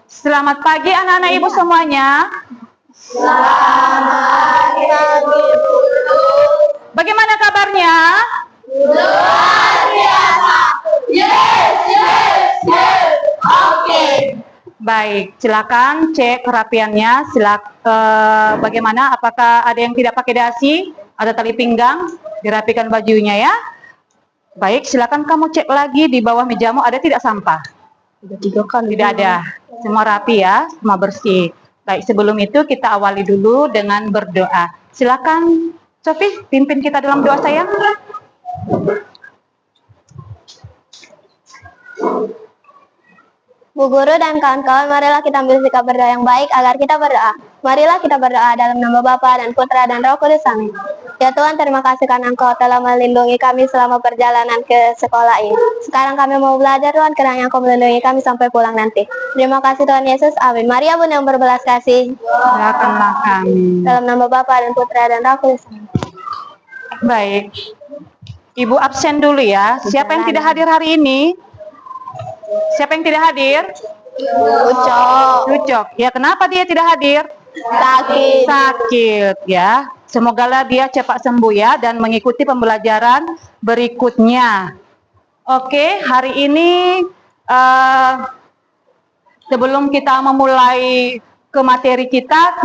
Selamat pagi anak-anak ibu semuanya. Selamat pagi, Bu. Bagaimana kabarnya? Luar biasa. Yes, yes, yes. Oke. Baik, silakan cek kerapiannya. Bagaimana? Apakah ada yang tidak pakai dasi? Ada tali pinggang? Dirapikan bajunya ya. Baik, silakan kamu cek lagi di bawah mejamu ada tidak sampah? Tidak ada. Semua rapi ya, semua bersih. Baik, sebelum itu kita awali dulu dengan berdoa. Silakan, Sofi, pimpin kita dalam doa sayang. Bu Guru dan kawan-kawan, marilah kita ambil sikap berdoa yang baik agar kita berdoa. Marilah kita berdoa dalam nama Bapa dan Putra dan Roh Kudus. Amin. Ya Tuhan, terima kasih karena Engkau telah melindungi kami selama perjalanan ke sekolah ini. Sekarang kami mau belajar, Tuhan, kiranya Engkau melindungi kami sampai pulang nanti. Terima kasih Tuhan Yesus. Amin. Maria Bunda yang berbelas kasih, Doakanlah kami. dalam nama Bapa dan Putra dan Roh Kudus. Amin. Baik, Ibu absen dulu ya. Siapa yang tidak hadir hari ini? Siapa yang tidak hadir? Ucok. Ya, kenapa dia tidak hadir? Sakit ya. Semogalah dia cepat sembuh ya dan mengikuti pembelajaran berikutnya. Oke, hari ini sebelum kita memulai ke materi kita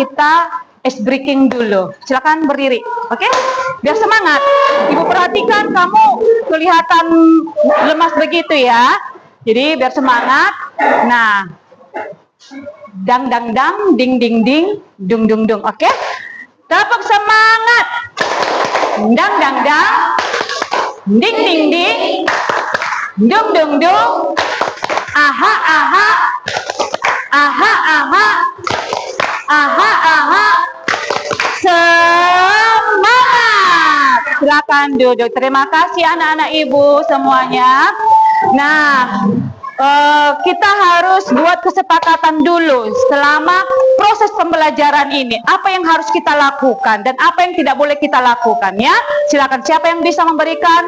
ice breaking dulu. Silakan berdiri, oke? Biar semangat. Ibu perhatikan kamu kelihatan lemas begitu ya. Jadi biar semangat. Nah, dang dang dang, ding ding ding, dung dung dung. Oke? Tepuk semangat. Dang dang dang, ding ding ding, dung dung dung. Aha aha, aha aha, aha aha. Semangat. Silakan duduk. Terima kasih anak-anak ibu semuanya. Nah, kita harus buat kesepakatan dulu selama proses pembelajaran ini. Apa yang harus kita lakukan dan apa yang tidak boleh kita lakukan ya. Silakan siapa yang bisa memberikan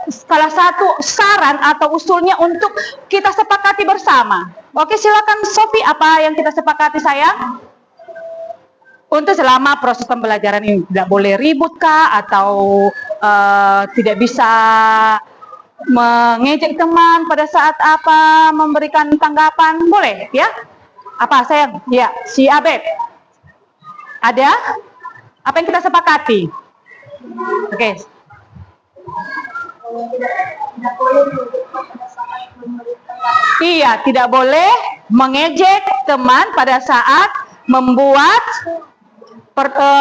salah satu saran atau usulnya untuk kita sepakati bersama. Oke, silakan Sofi, apa yang kita sepakati sayang? Untuk selama proses pembelajaran ini tidak boleh ribut kah atau tidak bisa mengejek teman pada saat apa memberikan tanggapan, boleh ya? Apa sayang? Ya, si Abed. Ada? Apa yang kita sepakati? Oke. Iya, tidak boleh mengejek teman pada saat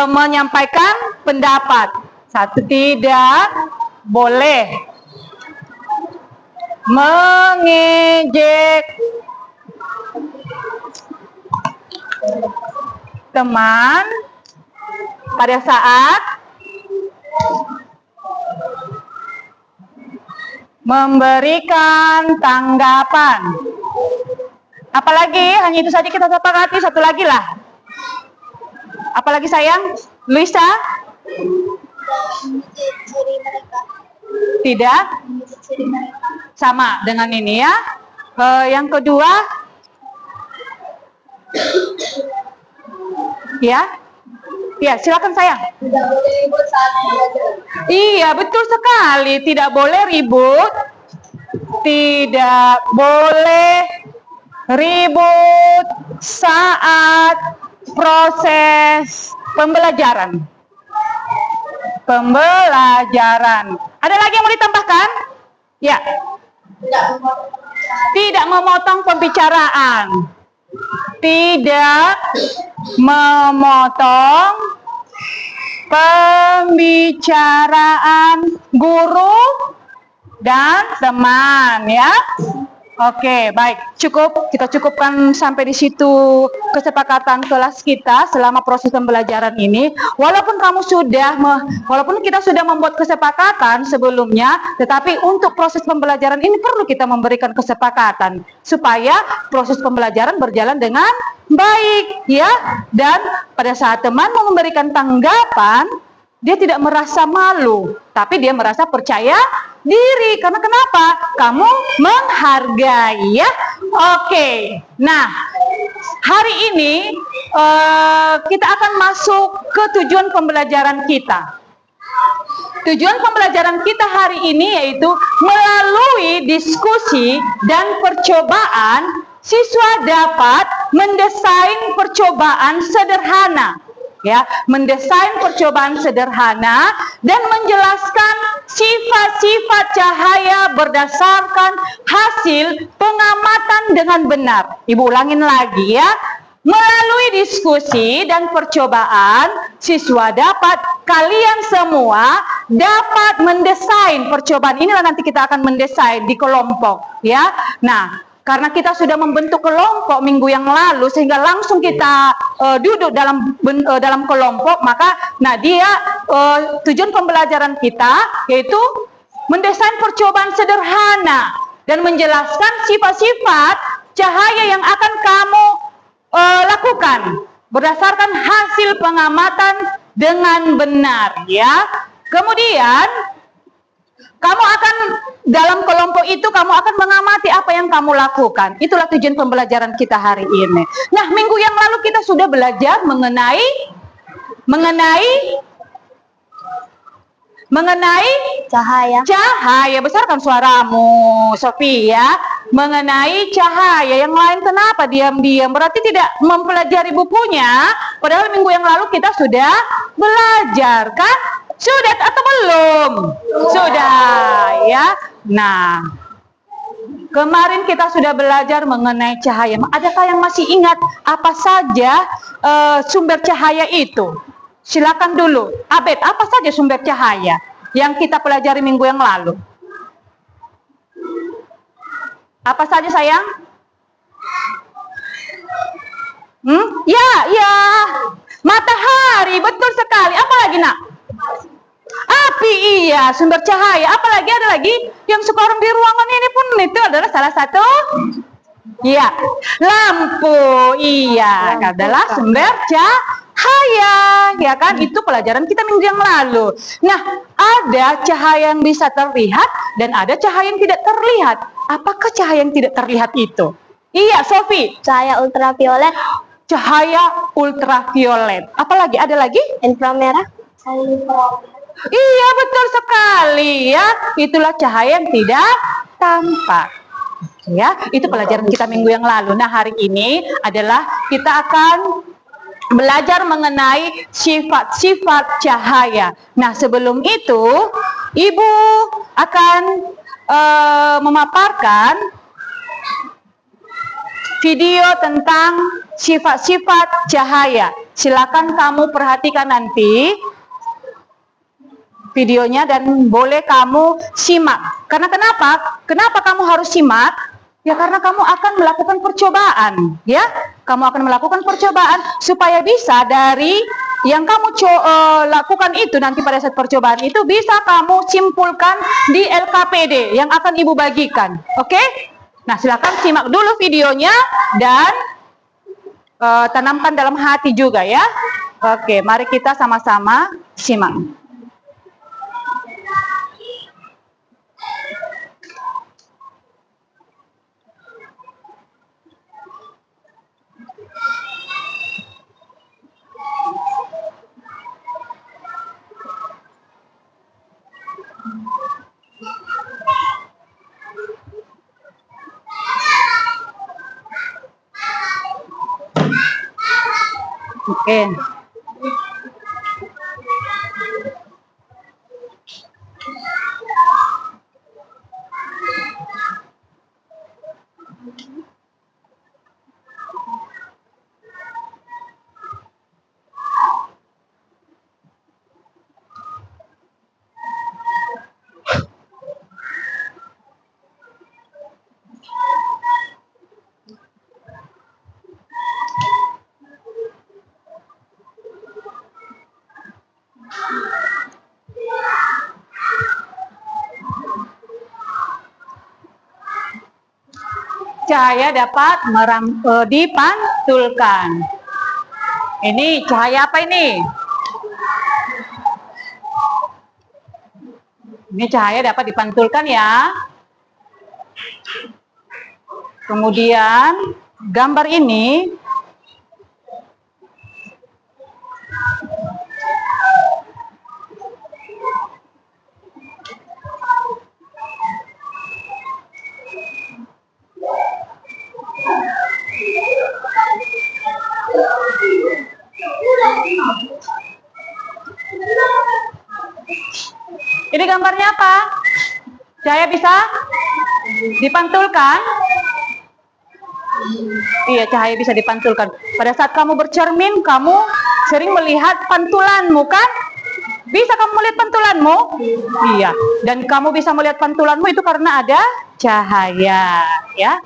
menyampaikan pendapat. Satu, tidak boleh mengejek teman pada saat memberikan tanggapan. Apalagi hanya itu saja kita sepakati, satu lagi lah. Apalagi sayang, Luisa? Tidak? Sama dengan ini ya. Yang kedua, ya, silakan sayang. Tidak boleh ribut saat belajar. Iya, betul sekali. Tidak boleh ribut. Tidak boleh ribut saat proses pembelajaran. Ada lagi yang mau ditambahkan? Ya. Tidak memotong pembicaraan. Tidak memotong pembicaraan guru dan teman ya. Oke, baik. Kita cukupkan sampai di situ kesepakatan kelas kita selama proses pembelajaran ini. Walaupun kita sudah membuat kesepakatan sebelumnya, tetapi untuk proses pembelajaran ini perlu kita memberikan kesepakatan supaya proses pembelajaran berjalan dengan baik ya. Dan pada saat teman mau memberikan tanggapan, dia tidak merasa malu, tapi dia merasa percaya diri. Karena kenapa? Kamu menghargai, ya. Oke. Nah, hari ini kita akan masuk ke tujuan pembelajaran kita. Tujuan pembelajaran kita hari ini yaitu melalui diskusi dan percobaan, siswa dapat mendesain percobaan sederhana, ya, mendesain percobaan sederhana dan menjelaskan sifat-sifat cahaya berdasarkan hasil pengamatan dengan benar. Ibu ulangin lagi, ya. Melalui diskusi dan percobaan, siswa kalian semua dapat mendesain percobaan. Inilah nanti kita akan mendesain di kelompok, ya. Nah, karena kita sudah membentuk kelompok minggu yang lalu, sehingga langsung kita duduk dalam kelompok, maka tujuan pembelajaran kita yaitu mendesain percobaan sederhana dan menjelaskan sifat-sifat cahaya yang akan kamu lakukan berdasarkan hasil pengamatan dengan benar, ya. Kemudian kamu akan dalam kelompok itu kamu akan mengamati apa yang kamu lakukan. Itulah tujuan pembelajaran kita hari ini. Nah, minggu yang lalu kita sudah belajar mengenai cahaya. Besarkan suaramu, Sofia. Mengenai cahaya. Yang lain kenapa diam-diam? Berarti tidak mempelajari bukunya. Padahal minggu yang lalu kita sudah belajar, kan? Sudah atau belum? Sudah, ya. Nah, kemarin kita sudah belajar mengenai cahaya. Adakah yang masih ingat apa saja sumber cahaya itu? Silakan dulu. Abed, apa saja sumber cahaya yang kita pelajari minggu yang lalu? Apa saja, sayang? Ya. Matahari, betul sekali. Apa lagi, nak? Api, iya. Sumber cahaya. Apa lagi? Ada lagi? Yang sekarang di ruangan ini pun itu adalah salah satu. Iya. Lampu, iya. Adalah sumber cahaya, ya kan? Itu pelajaran kita minggu yang lalu. Nah, ada cahaya yang bisa terlihat dan ada cahaya yang tidak terlihat. Apakah cahaya yang tidak terlihat itu? Iya, Sofi. Cahaya ultraviolet. Cahaya ultraviolet. Apalagi? Ada lagi? Inframerah. Iya, betul sekali, ya. Itulah cahaya yang tidak tampak. Ya, itu pelajaran kita minggu yang lalu. Nah, hari ini adalah kita akan belajar mengenai sifat-sifat cahaya. Nah, sebelum itu, Ibu akan memaparkan video tentang sifat-sifat cahaya. Silakan kamu perhatikan nanti videonya dan boleh kamu simak. Karena kenapa? Kenapa kamu harus simak? Ya karena kamu akan melakukan percobaan, ya. Kamu akan melakukan percobaan supaya bisa dari yang kamu lakukan itu nanti pada saat percobaan itu bisa kamu simpulkan di LKPD yang akan Ibu bagikan. Oke? Nah, silakan simak dulu videonya dan tanamkan dalam hati juga, ya. Oke, mari kita sama-sama simak. Oke. Cahaya dapat dipantulkan. Ini cahaya apa ini? Ini cahaya dapat dipantulkan ya. Kemudian gambar ini ini gambarnya apa? Cahaya bisa dipantulkan? Iya, cahaya bisa dipantulkan. Pada saat kamu bercermin, kamu sering melihat pantulanmu kan? Bisa kamu melihat pantulanmu? Iya. Dan kamu bisa melihat pantulanmu itu karena ada cahaya, ya.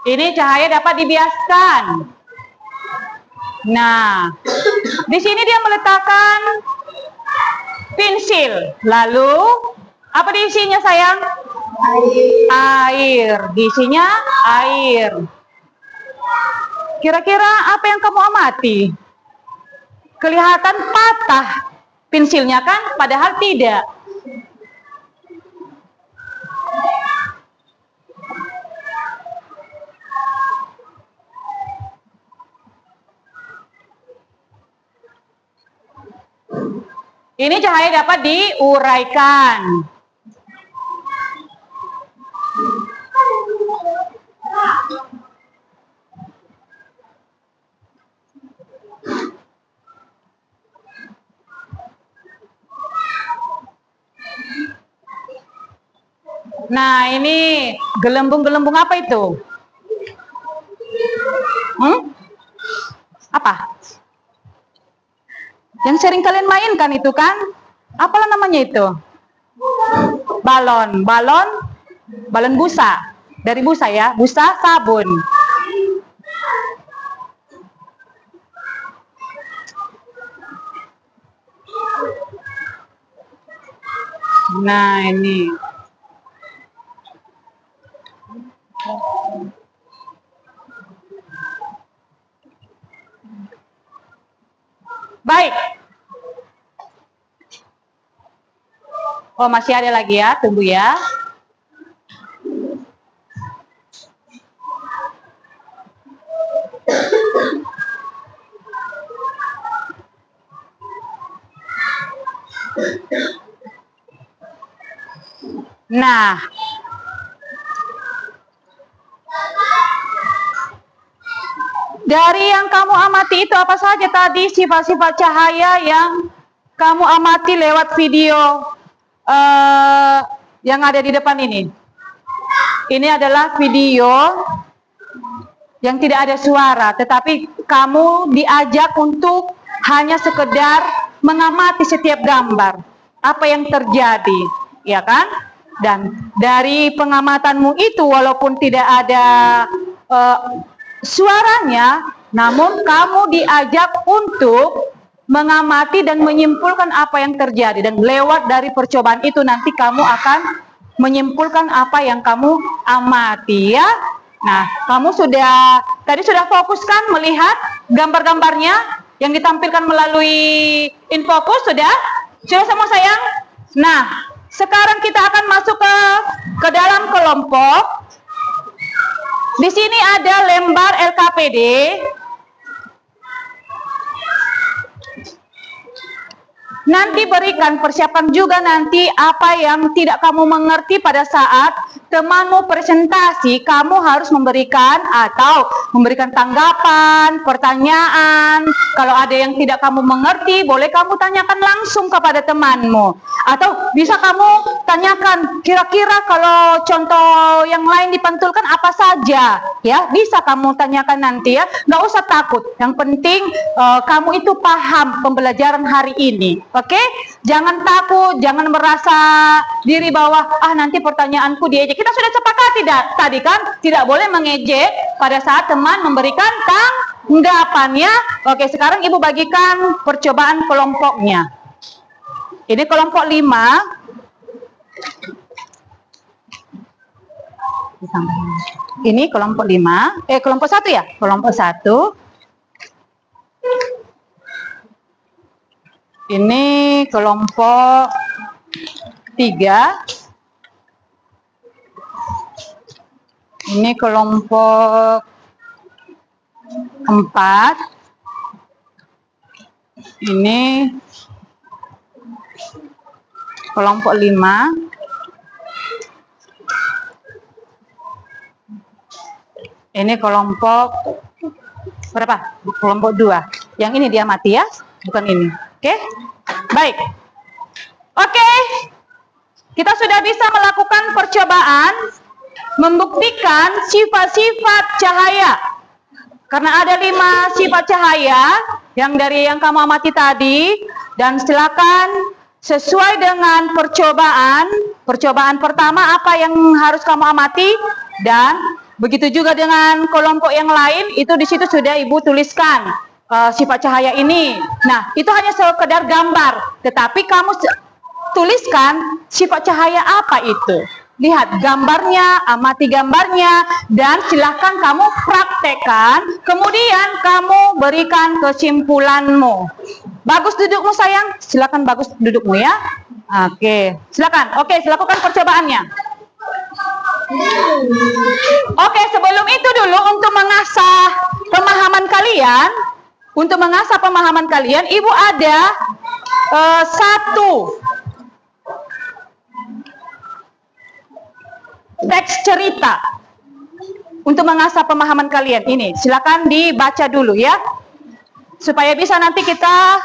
Ini cahaya dapat dibiaskan. Nah, di sini dia meletakkan pensil. Lalu, apa diisinya sayang? Air. Diisinya air. Kira-kira apa yang kamu amati? Kelihatan patah pensilnya kan? Padahal tidak. Ini cahaya dapat diuraikan. Nah, ini gelembung-gelembung apa itu? Apa? Yang sering kalian mainkan itu kan? Apalah namanya itu? Balon. Balon busa. Dari busa ya, busa sabun. Nah, ini. Baik. Oh, masih ada lagi ya, tunggu ya. Nah, dari yang kamu amati itu apa saja tadi sifat-sifat cahaya yang kamu amati lewat video yang ada di depan ini? Ini adalah video yang tidak ada suara, tetapi kamu diajak untuk hanya sekedar mengamati setiap gambar. Apa yang terjadi, ya kan? Dan dari pengamatanmu itu walaupun tidak ada suaranya, namun kamu diajak untuk mengamati dan menyimpulkan apa yang terjadi. Dan lewat dari percobaan itu nanti kamu akan menyimpulkan apa yang kamu amati ya. Nah, kamu tadi sudah fokuskan melihat gambar-gambarnya yang ditampilkan melalui InFocus sudah semua sayang? Nah, sekarang kita akan masuk ke dalam kelompok. Di sini ada lembar LKPD. Nanti berikan persiapan juga nanti apa yang tidak kamu mengerti pada saat temanmu presentasi, kamu harus memberikan atau memberikan tanggapan, pertanyaan. Kalau ada yang tidak kamu mengerti, boleh kamu tanyakan langsung kepada temanmu. Atau bisa kamu tanyakan, kira-kira kalau contoh yang lain dipantulkan apa saja? Ya, bisa kamu tanyakan nanti ya. Nggak usah takut. Yang penting kamu itu paham pembelajaran hari ini. Oke? Jangan takut, jangan merasa diri bahwa nanti pertanyaanku diejek. Kita sudah sepakati tadi kan, tidak boleh mengejek pada saat teman memberikan tanggapannya. Oke, sekarang Ibu bagikan percobaan kelompoknya. Ini kelompok 5. Ini kelompok 5. Kelompok 1 ya? Kelompok 1. Ini kelompok 3. Ini kelompok 4. Ini kelompok 5. Ini kelompok berapa? Kelompok 2. Yang ini diamati ya, bukan ini. Oke? Baik. Oke. Kita sudah bisa melakukan percobaan membuktikan sifat-sifat cahaya. Karena ada 5 sifat cahaya yang dari yang kamu amati tadi, dan silakan sesuai dengan percobaan. Percobaan pertama apa yang harus kamu amati, dan begitu juga dengan kelompok yang lain, itu di situ sudah Ibu tuliskan sifat cahaya ini. Nah, itu hanya sekedar gambar, tetapi kamu tuliskan sifat cahaya apa itu. Lihat gambarnya, amati gambarnya, dan silahkan kamu praktekkan, kemudian kamu berikan kesimpulanmu. Bagus dudukmu sayang, silakan bagus dudukmu ya. Oke, silakan. Oke, lakukan percobaannya. Oke, sebelum itu dulu untuk mengasah pemahaman kalian, Ibu ada satu teks cerita untuk mengasah pemahaman kalian. Ini silakan dibaca dulu ya, supaya bisa nanti kita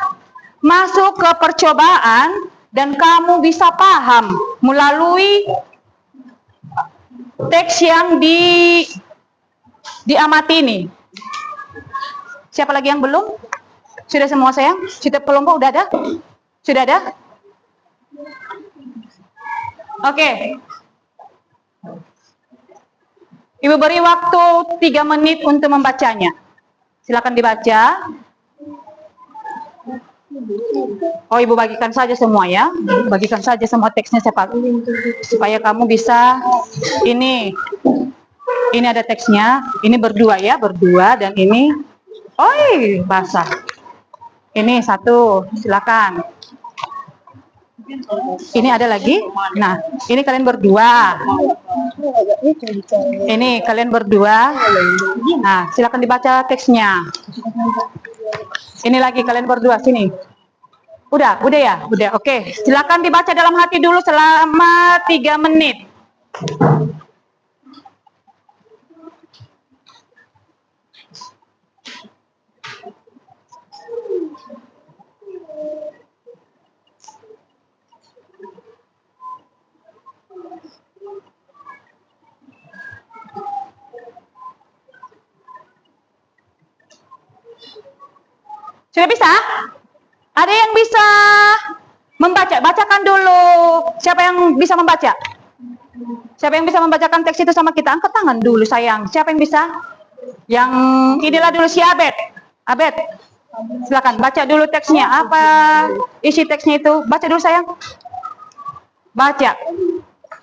masuk ke percobaan dan kamu bisa paham melalui teks yang diamati ini. Siapa lagi yang belum? Sudah semua sayang? Sudah kelompok udah ada? Sudah ada? Oke. Ibu beri waktu 3 menit untuk membacanya. Silakan dibaca. Oh, Ibu bagikan saja semua ya. Bagikan saja semua teksnya supaya kamu bisa. Ini ada teksnya. Ini berdua ya, berdua, dan ini. Oi, basah. Ini 1, silakan. Ini ada lagi. Nah, ini kalian berdua. Ini kalian berdua. Nah, silakan dibaca teksnya. Ini lagi kalian berdua, sini. Udah ya? Udah, oke. Silakan dibaca dalam hati dulu selama 3 menit. Sudah bisa? Ada yang bisa membaca? Bacakan dulu. Siapa yang bisa membaca? Siapa yang bisa membacakan teks itu sama kita? Angkat tangan dulu sayang. Siapa yang bisa? Yang inilah dulu si Abed. Abed, silakan baca dulu teksnya. Apa isi teksnya itu? Baca dulu sayang. Baca.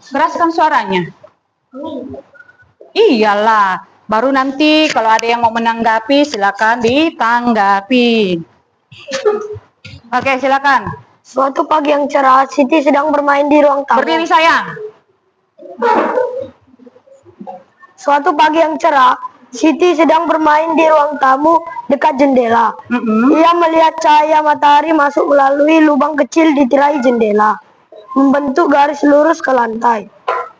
Keraskan suaranya. Iyalah. Baru nanti kalau ada yang mau menanggapi, silakan ditanggapi. Oke, silakan. Suatu pagi yang cerah, Siti sedang bermain di ruang tamu. Berdiri sayang. Suatu pagi yang cerah, Siti sedang bermain di ruang tamu dekat jendela. Ia melihat cahaya matahari masuk melalui lubang kecil di tirai jendela, membentuk garis lurus ke lantai.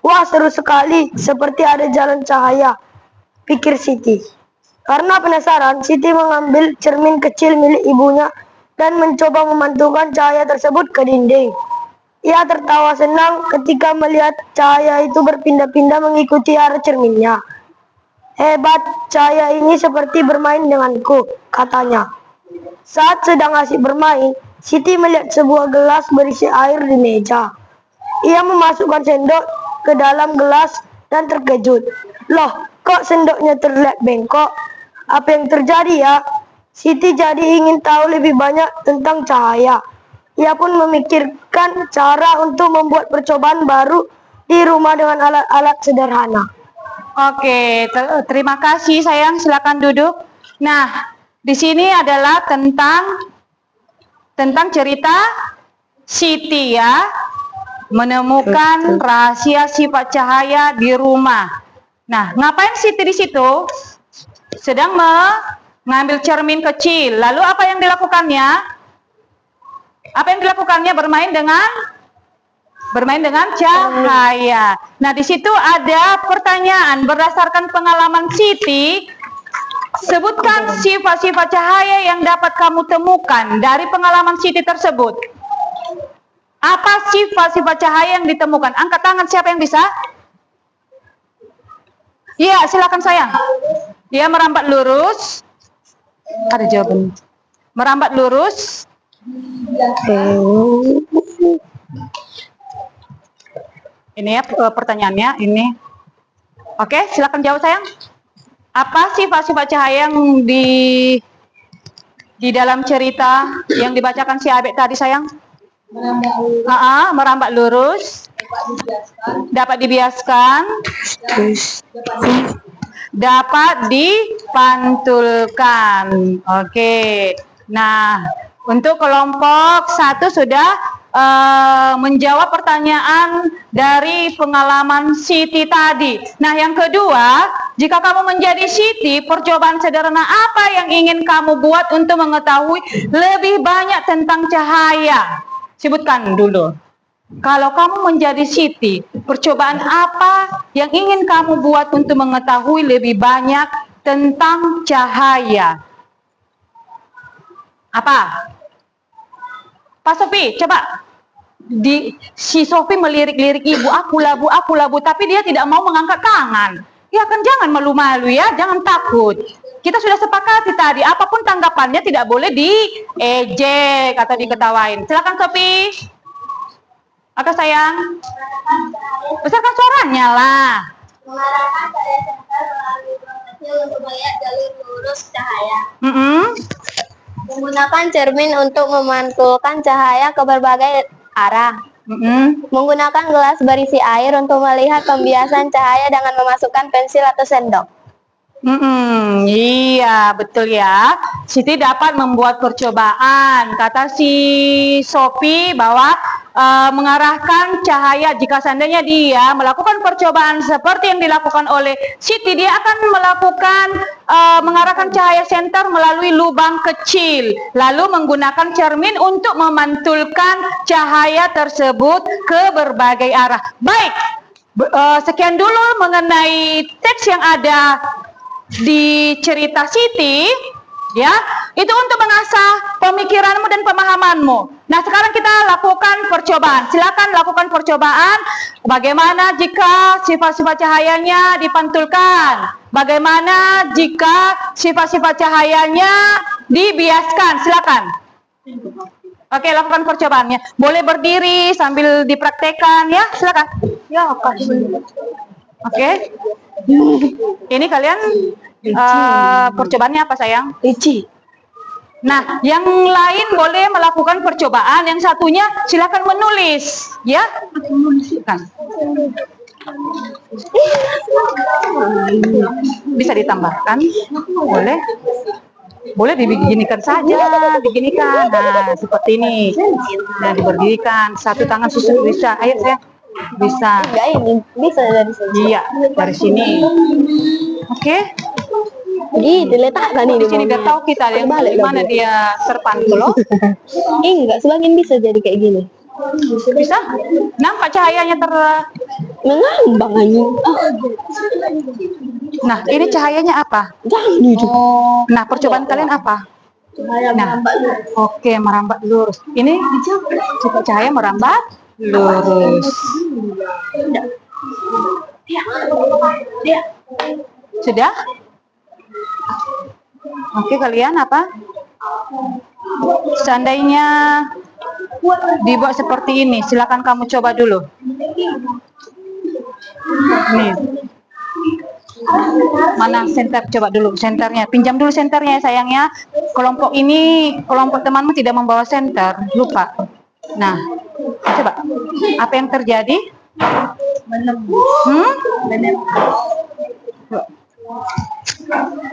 Wah, seru sekali, seperti ada jalan cahaya, pikir Siti. Karena penasaran, Siti mengambil cermin kecil milik ibunya dan mencoba memantulkan cahaya tersebut ke dinding. Ia tertawa senang ketika melihat cahaya itu berpindah-pindah mengikuti arah cerminnya. Hebat, cahaya ini seperti bermain denganku, katanya. Saat sedang asik bermain, Siti melihat sebuah gelas berisi air di meja. Ia memasukkan sendok ke dalam gelas dan terkejut. Loh, kok sendoknya terlihat bengkok? Apa yang terjadi ya? Siti jadi ingin tahu lebih banyak tentang cahaya. Ia pun memikirkan cara untuk membuat percobaan baru di rumah dengan alat-alat sederhana. Oke, terima kasih sayang. Silakan duduk. Nah, di sini adalah tentang tentang cerita Siti ya, menemukan rahasia sifat cahaya di rumah. Nah, ngapain Siti di situ? Sedang mengambil cermin kecil. Lalu apa yang dilakukannya? Apa yang dilakukannya? Bermain dengan cahaya. Nah, di situ ada pertanyaan berdasarkan pengalaman Siti. Sebutkan sifat-sifat cahaya yang dapat kamu temukan dari pengalaman Siti tersebut. Apa sifat-sifat cahaya yang ditemukan? Angkat tangan siapa yang bisa? Iya, silakan sayang. Dia merambat lurus. Ada jawaban. Merambat lurus. Ini ya pertanyaannya ini. Oke, silakan jawab sayang. Apa sifat-sifat cahaya yang di dalam cerita yang dibacakan si Abek tadi sayang? Merambat lurus. Dapat dibiaskan. Dapat dipantulkan. Oke. Nah, untuk kelompok 1 sudah menjawab pertanyaan dari pengalaman Siti tadi. Nah, yang kedua, jika kamu menjadi Siti, percobaan sederhana apa yang ingin kamu buat untuk mengetahui lebih banyak tentang cahaya? Sebutkan dulu. Kalau kamu menjadi Siti, percobaan apa yang ingin kamu buat untuk mengetahui lebih banyak tentang cahaya? Apa? Pak Sofi, coba. Si Sofi melirik-lirik ibu, aku lah bu, tapi dia tidak mau mengangkat tangan. Ya kan, jangan malu-malu ya, jangan takut. Kita sudah sepakati tadi, apapun tanggapannya tidak boleh diejek atau diketawain. Silakan Sofi. Oke sayang. Besarkan suaranya lah. Mengarahkan cahaya senter melalui ruang kecil untuk melihat jalur lurus cahaya. Menggunakan cermin untuk memantulkan cahaya ke berbagai arah. Menggunakan gelas berisi air untuk melihat pembiasan cahaya dengan memasukkan pensil atau sendok. Iya, betul ya. Siti dapat membuat percobaan. Kata si Sofi bahwa mengarahkan cahaya, jika seandainya dia melakukan percobaan seperti yang dilakukan oleh Siti, dia akan melakukan mengarahkan cahaya senter melalui lubang kecil, lalu menggunakan cermin untuk memantulkan cahaya tersebut ke berbagai arah. Baik, sekian dulu mengenai teks yang ada di cerita Siti, ya, itu untuk mengasah pemikiranmu dan pemahamanmu. Nah, sekarang kita lakukan percobaan. Silakan lakukan percobaan. Bagaimana jika sifat-sifat cahayanya dipantulkan? Bagaimana jika sifat-sifat cahayanya dibiaskan? Silakan. Oke, lakukan percobaannya. Boleh berdiri sambil dipraktekkan ya. Silakan. Ya, oke. Ini kalian percobaannya apa sayang? Lici. Nah, yang lain boleh melakukan percobaan, yang satunya silakan menulis, ya. Menuliskan. Bisa ditambahkan, boleh. Boleh diginikan saja, diginikan. Nah, seperti ini. Nah, diberdirikan, satu tangan susun bisa. Ayo saya. Bisa. Enggak, ini bisa dari sini. Iya, dari sini. Oke. Gitu, letakkan ini Di sini biar tahu kita yang balik mana dia terpantul loh. Enggak, sebagian bisa jadi kayak gini. Bisa? Nampak cahayanya Mengambang aja. Nah, ini cahayanya apa? Jangan itu. Nah, percobaan kalian apa? Nah, oke, merambat lurus. Ini cahaya merambat lurus. Sudah? Oke, kalian apa? Seandainya dibuat seperti ini, silakan kamu coba dulu. Nih. Mana senter? Coba dulu senternya. Pinjam dulu senternya sayangnya. Kelompok ini, kelompok temanmu tidak membawa senter. Lupa. Nah, coba. Apa yang terjadi?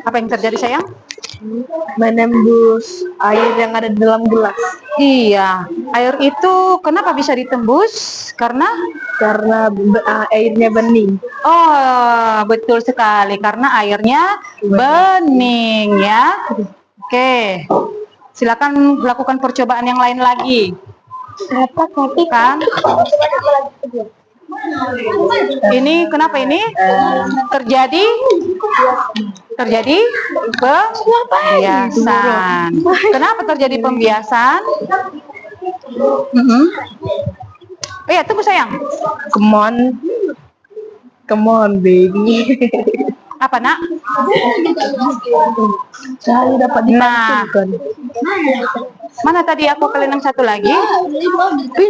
Apa yang terjadi sayang? Menembus air yang ada di dalam gelas. Iya, air itu kenapa bisa ditembus? Karena airnya bening. oh, betul sekali karena airnya bening ya. Oke. Silakan lakukan percobaan yang lain lagi. Apa kopi Kan? Ini kenapa ini terjadi pembiasan. Kenapa terjadi pembiasan? Iya, tunggu sayang. Come on baby. Apa nak? Saya dapat dipantulkan. Mana tadi aku kalian yang satu lagi?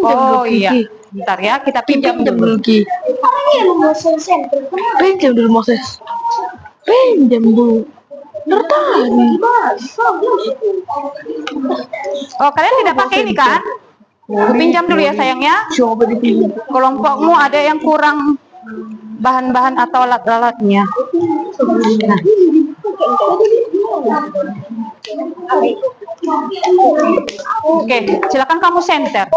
Oh iya. Bentar ya, kita pinjam dulu. Pinjam dulu Moses. Pinjam dulu. Oh, kalian tidak pakai ini kan? Aku pinjam dulu ya sayangnya. Coba dipinjam. Kelompokmu ada yang kurang bahan-bahan atau alat-alatnya. Nah. Oke, silakan kamu senter.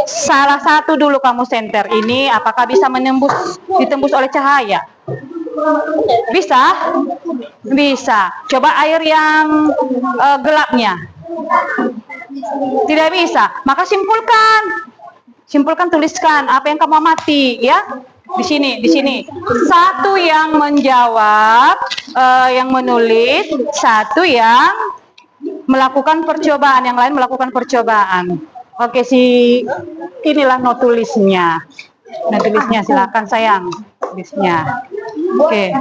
Salah satu dulu kamu senter. Ini apakah bisa ditembus oleh cahaya? Bisa? Bisa. Coba air yang gelapnya. Tidak bisa. Maka simpulkan, tuliskan apa yang kamu amati ya. Di sini. Satu yang menjawab, yang menulis, satu yang melakukan percobaan, yang lain melakukan percobaan. Oke, inilah notulisnya. Notulisnya silakan sayang. Tulisnya. Oke.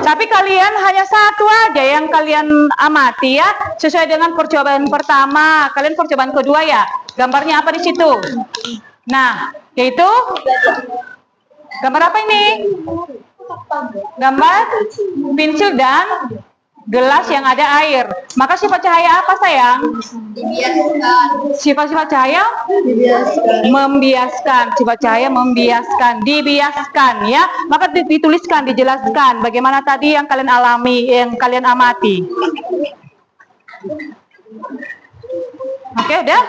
Tapi kalian hanya satu aja yang kalian amati ya, sesuai dengan percobaan pertama. Kalian percobaan kedua ya. Gambarnya apa di situ? Nah, yaitu gambar apa ini? Gambar pensil dan gelas yang ada air. Maka sifat cahaya apa sayang? Sifat cahaya membiaskan. Sifat cahaya membiaskan, dibiaskan ya. Maka dituliskan, dijelaskan bagaimana tadi yang kalian alami, yang kalian amati. Oke, udah?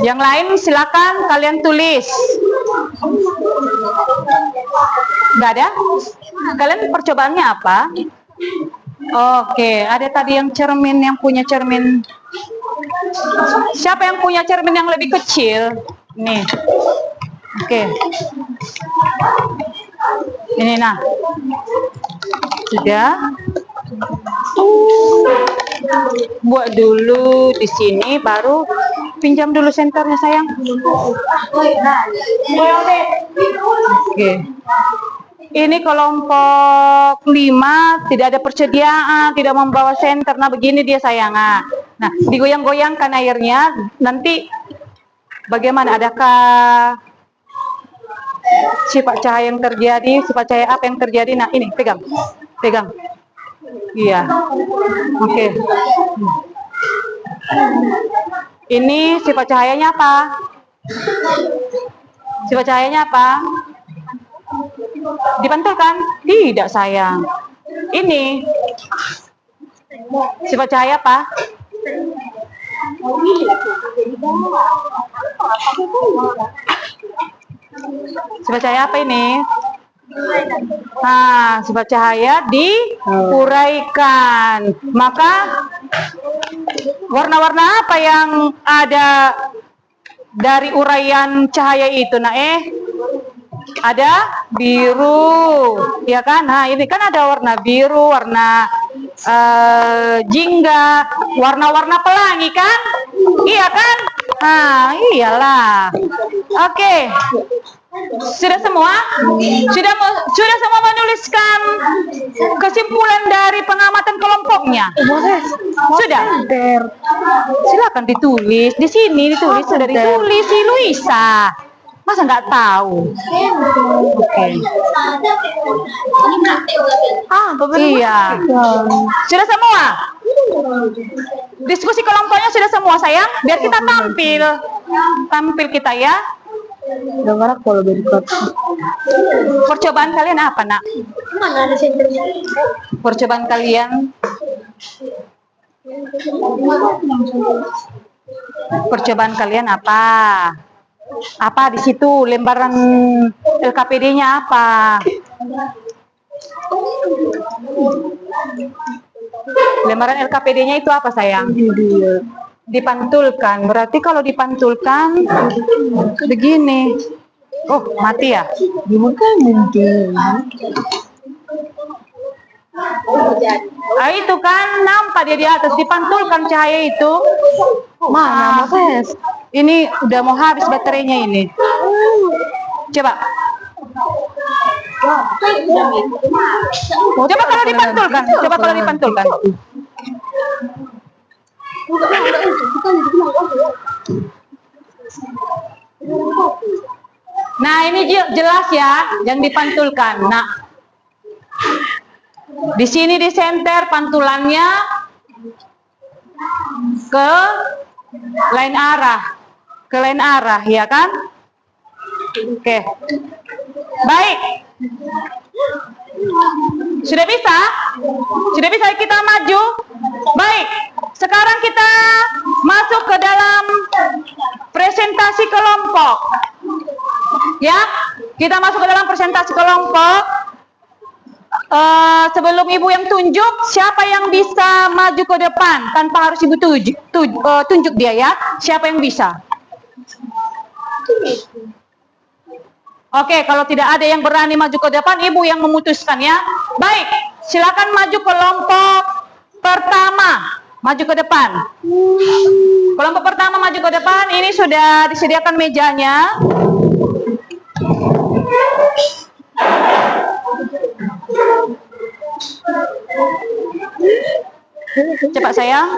Yang lain silakan kalian tulis. Nggak ada? Kalian percobaannya apa? Oke, ada tadi yang punya cermin. Siapa yang punya cermin yang lebih kecil? Nih. Oke. Ini nah. Sudah. Buat dulu di sini, baru pinjam dulu senternya sayang. Oke. Ini kelompok 5 tidak ada persediaan, tidak membawa senter. Nah begini dia sayang. Nah digoyang-goyangkan airnya. Nanti bagaimana? Adakah sifat cahaya yang terjadi? Sifat cahaya apa yang terjadi? Nah ini pegang. Iya. Oke. Ini sifat cahayanya apa? Sifat cahayanya apa? Dipantulkan? Tidak sayang. Ini sifat cahaya apa? Sifat cahaya apa ini? Nah, sifat cahaya diuraikan. Maka warna-warna apa yang ada dari uraian cahaya itu? Nah, ada biru, ya kan? Nah, ini kan ada warna biru, warna jingga, warna-warna pelangi kan? Iya kan? Nah, iyalah. Oke. Sudah semua? Sudah semua menuliskan kesimpulan dari pengamatan kelompoknya? Sudah? Silakan ditulis. Di sini ditulis, sudah ditulis si Luisa. Masa nggak tahu? Oke. Iya. Sudah semua? Diskusi kelompoknya sudah semua sayang? Biar kita tampil kita ya. Dengar kalau berikut. Percobaan kalian apa, Nak? Mana ada senternya? Percobaan kalian, percobaan kalian apa? Apa di situ lembaran LKPD-nya apa? Lembaran LKPD-nya itu apa, sayang? Dipantulkan. Berarti kalau dipantulkan begini. Oh, mati ya? Itu kan nampak dia di atas, dipantulkan cahaya itu. Mana Mas? Ini udah mau habis baterainya ini. Coba. Coba kalau dipantulkan, coba kalau dipantulkan. Nah, ini jelas ya yang dipantulkan. Nah, di sini di senter pantulannya ke lain arah, ya kan? Oke. Baik. Sudah bisa? Sudah bisa kita maju? Baik. Sekarang kita masuk ke dalam presentasi kelompok. Ya, kita masuk ke dalam presentasi kelompok. Sebelum Ibu yang tunjuk, siapa yang bisa maju ke depan tanpa harus Ibu tunjuk dia ya? Siapa yang bisa? Oke, kalau tidak ada yang berani maju ke depan, Ibu yang memutuskan ya. Baik, silakan maju kelompok pertama. Maju ke depan. Kelompok pertama maju ke depan. Ini sudah disediakan mejanya. Cepat sayang.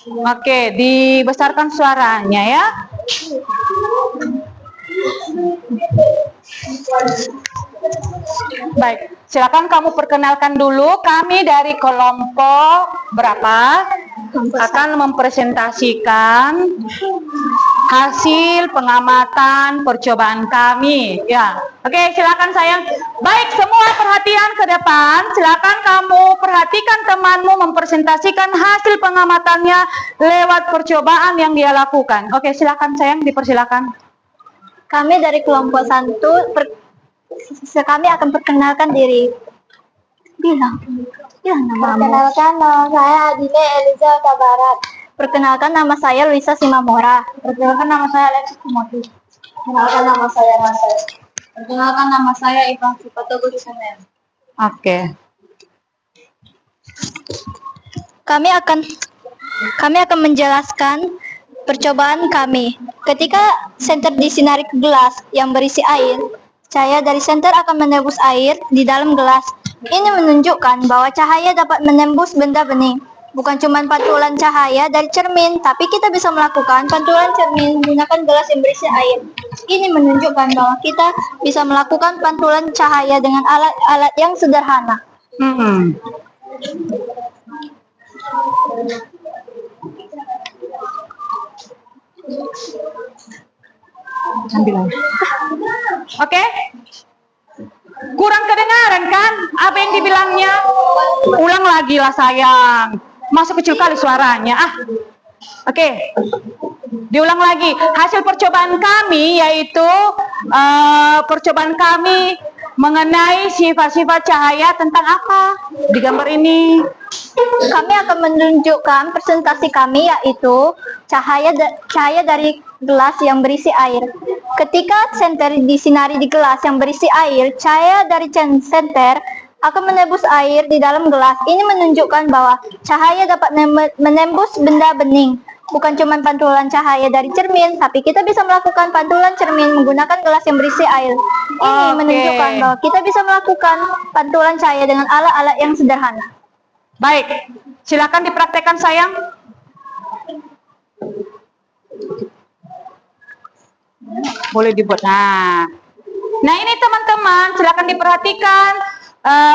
Oke, dibesarkan suaranya ya. Baik, silakan kamu perkenalkan dulu. Kami dari kelompok berapa akan mempresentasikan hasil pengamatan percobaan kami. Ya, oke, silakan sayang. Baik, semua perhatian ke depan. Silakan kamu perhatikan temanmu mempresentasikan hasil pengamatannya lewat percobaan yang dia lakukan. Oke, silakan sayang, dipersilakan. Kami dari kelompok 1 kami akan perkenalkan diri. Bilang namamu. Perkenalkan, nama saya Adine Eliza Tabarat. Perkenalkan, nama saya Luisa Simamora. Perkenalkan, nama saya Alexis Kumoti. Perkenalkan, nama saya Rasa. Perkenalkan, nama saya Ivan Sipato Gudisanen. Oke. Kami akan menjelaskan percobaan kami. Ketika senter disinari ke gelas yang berisi air, cahaya dari senter akan menembus air di dalam gelas. Ini menunjukkan bahwa cahaya dapat menembus benda bening. Bukan cuma pantulan cahaya dari cermin, tapi kita bisa melakukan pantulan cermin menggunakan gelas yang berisi air. Ini menunjukkan bahwa kita bisa melakukan pantulan cahaya dengan alat-alat yang sederhana. Oke? Kurang kedengaran kan apa yang dibilangnya? Ulang lagi lah sayang. Masuk kecil kali suaranya. Oke. Diulang lagi. Hasil percobaan kami yaitu percobaan kami mengenai sifat-sifat cahaya tentang apa di gambar ini. Kami akan menunjukkan presentasi kami yaitu cahaya dari gelas yang berisi air. Ketika senter disinari di gelas yang berisi air, cahaya dari senter akan menembus air di dalam gelas. Ini menunjukkan bahwa cahaya dapat menembus benda bening. Bukan cuma pantulan cahaya dari cermin, tapi kita bisa melakukan pantulan cermin menggunakan gelas yang berisi air. Ini menunjukkan bahwa kita bisa melakukan pantulan cahaya dengan alat-alat yang sederhana. Baik, silakan dipraktekkan sayang. Boleh dibuat. Nah, Nah, ini teman-teman, silakan diperhatikan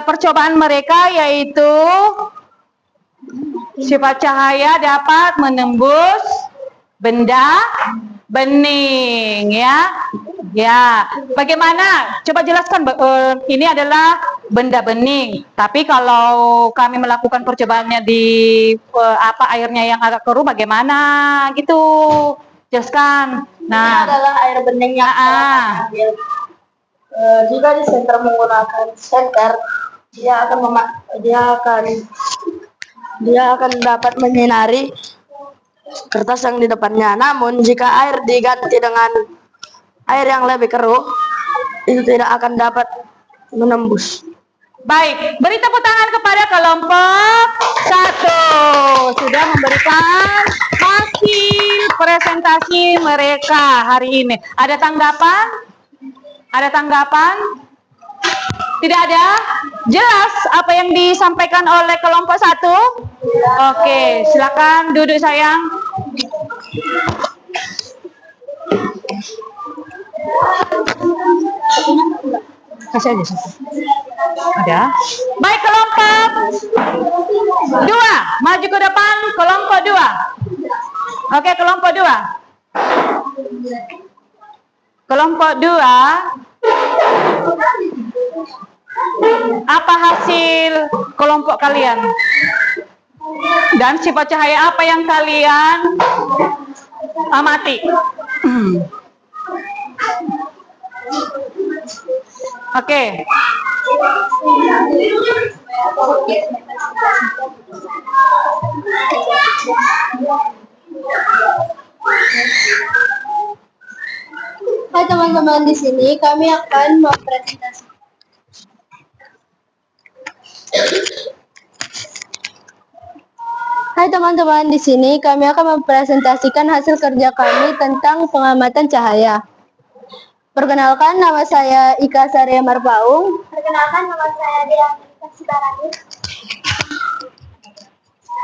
percobaan mereka, yaitu sifat cahaya dapat menembus benda bening, ya. Ya, bagaimana? Coba jelaskan. Ini adalah benda bening. Tapi kalau kami melakukan percobaannya di airnya yang agak keruh, bagaimana? Gitu. Jelaskan. Nah, Ini adalah air bening yang telah kami ambil. Jika di senter menggunakan senter, dia akan dapat menyinari kertas yang di depannya. Namun jika air diganti dengan air yang lebih keruh, itu tidak akan dapat menembus. baik, beri tepuk tangan kepada kelompok 1 sudah memberikan hasil presentasi mereka hari ini. Ada tanggapan? Ada tanggapan? Tidak ada? Jelas apa yang disampaikan oleh kelompok 1? Oke, silakan duduk sayang. Kasih aja sih. Ada? Baik, kelompok 2, maju ke depan, kelompok 2. Oke, kelompok 2. Kelompok 2, apa hasil kelompok kalian? Dan sifat cahaya apa yang kalian amati? Oke. Hai teman-teman, di sini kami akan mempresentasikan. Hai teman-teman, di sini kami akan mempresentasikan hasil kerja kami tentang pengamatan cahaya. Perkenalkan, nama saya Ika Saria Marpaung. Perkenalkan, nama saya Dea Sibarani.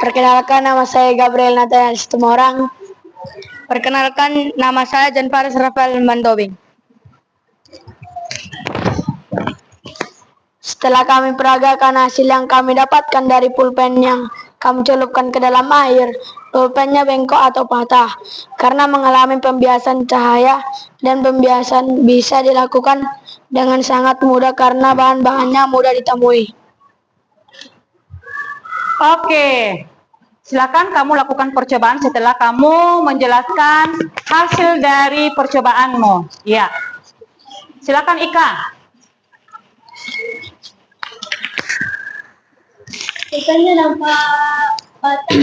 Perkenalkan, nama saya Gabriel Nathan Situmorang. Perkenalkan, nama saya Jan Faris Rafael Mandobing. Setelah kami peragakan hasil yang kami dapatkan dari pulpen yang kami celupkan ke dalam air, pulpennya bengkok atau patah karena mengalami pembiasan cahaya, dan pembiasan bisa dilakukan dengan sangat mudah karena bahan-bahannya mudah ditemui. Oke, silakan kamu lakukan percobaan setelah kamu menjelaskan hasil dari percobaanmu. Ya, silakan Ika. Pulpennya nampak patah.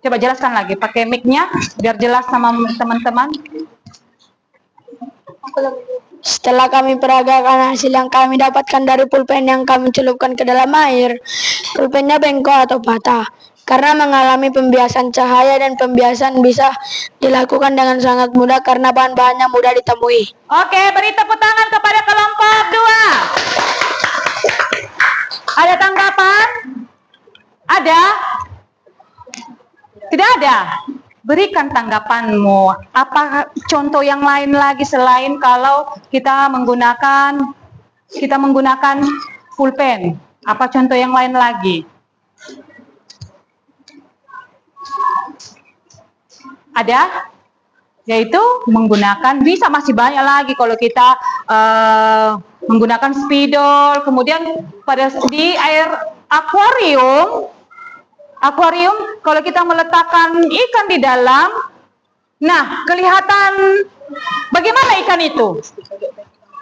Coba jelaskan lagi, pakai mic-nya biar jelas sama teman-teman. Setelah kami peragakan hasil yang kami dapatkan dari pulpen yang kami celupkan ke dalam air, pulpennya bengkok atau patah karena mengalami pembiasan cahaya, dan pembiasan bisa dilakukan dengan sangat mudah karena bahan-bahannya mudah ditemui. Oke, beri tepuk tangan kepada kelompok 2. Ada tanggapan? Ada? Tidak ada? Berikan tanggapanmu. Apa contoh yang lain lagi selain kalau kita menggunakan pulpen? Apa contoh yang lain lagi? Ada? Yaitu menggunakan, bisa masih banyak lagi kalau kita menggunakan spidol, kemudian di air akuarium kalau kita meletakkan ikan di dalam, nah kelihatan bagaimana ikan itu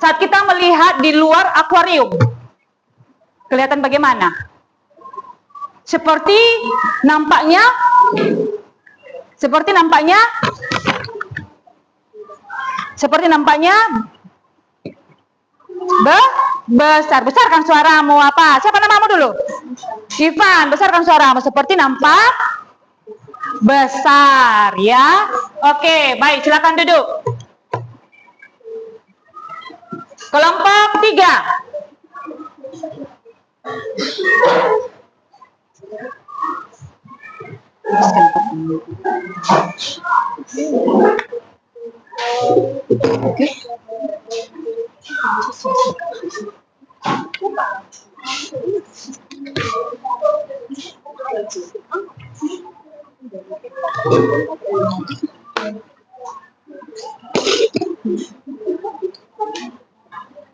saat kita melihat di luar akuarium, kelihatan bagaimana? Seperti nampaknya besarkan suaramu. Apa? Siapa namamu dulu? Ivan, besarkan suaramu. Seperti nampak besar, ya. Oke, baik, silakan duduk. Kelompok 3.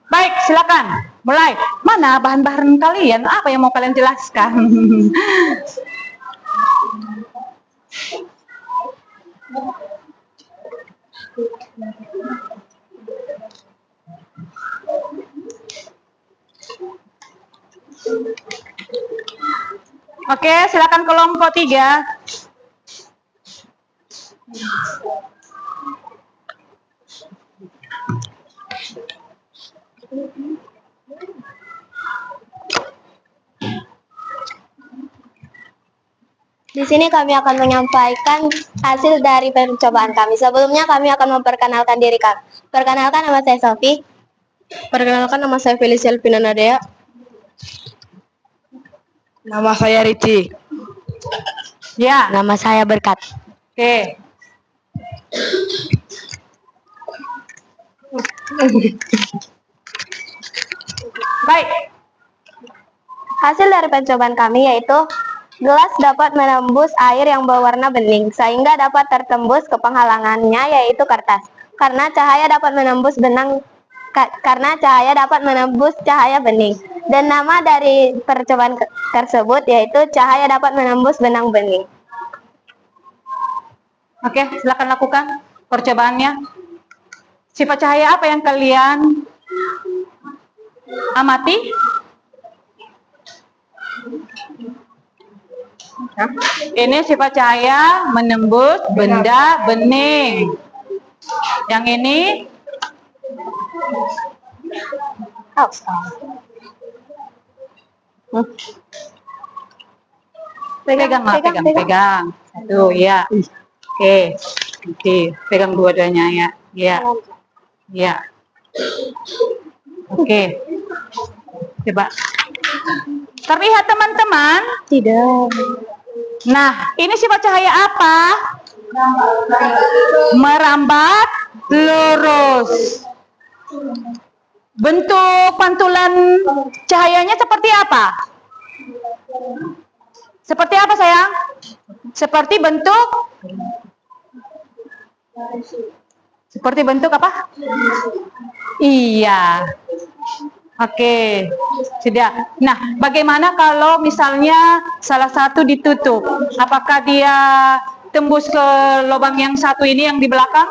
Baik, silakan. Mulai. Mana bahan-bahan kalian? Apa yang mau kalian jelaskan? Oke, silakan kelompok 3. Di sini kami akan menyampaikan hasil dari percobaan kami. Sebelumnya kami akan memperkenalkan diri kami. Perkenalkan, nama saya Sofi. Perkenalkan, nama saya Felicia Elvina Nadea. Nama saya Ricci. Ya, Nama saya Berkat. oke. Baik, Hasil dari percobaan kami yaitu gelas dapat menembus air yang berwarna bening sehingga dapat tertembus ke penghalangannya yaitu kertas. Karena cahaya dapat menembus cahaya bening. Dan nama dari percobaan tersebut yaitu cahaya dapat menembus benang bening. oke, silakan lakukan percobaannya. Sifat cahaya apa yang kalian amati? Ini sifat cahaya menembus benda bening. Yang ini pegang. Satu, ya. Oke, pegang dua-duanya ya. Ya. Oke. Coba. Terlihat teman-teman? Tidak. Nah, ini sifat cahaya apa? Merambat lurus. Bentuk pantulan cahayanya seperti apa? Seperti apa, sayang? Seperti bentuk apa? Iya. Oke, sudah. Nah, bagaimana kalau misalnya salah satu ditutup? Apakah dia tembus ke lubang yang satu ini yang di belakang?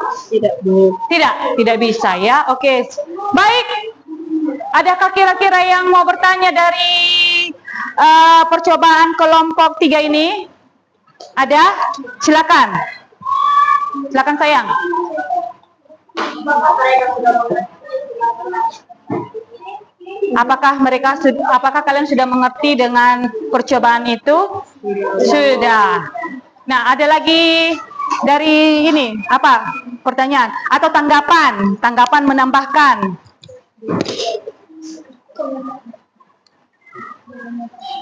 Tidak bisa ya. Oke, baik. Adakah kira-kira yang mau bertanya dari percobaan kelompok 3 ini? Ada? Silakan. Silakan, sayang. Apakah kalian sudah mengerti dengan percobaan itu? Sudah. Nah, ada lagi dari ini apa? Pertanyaan atau tanggapan? Tanggapan menambahkan.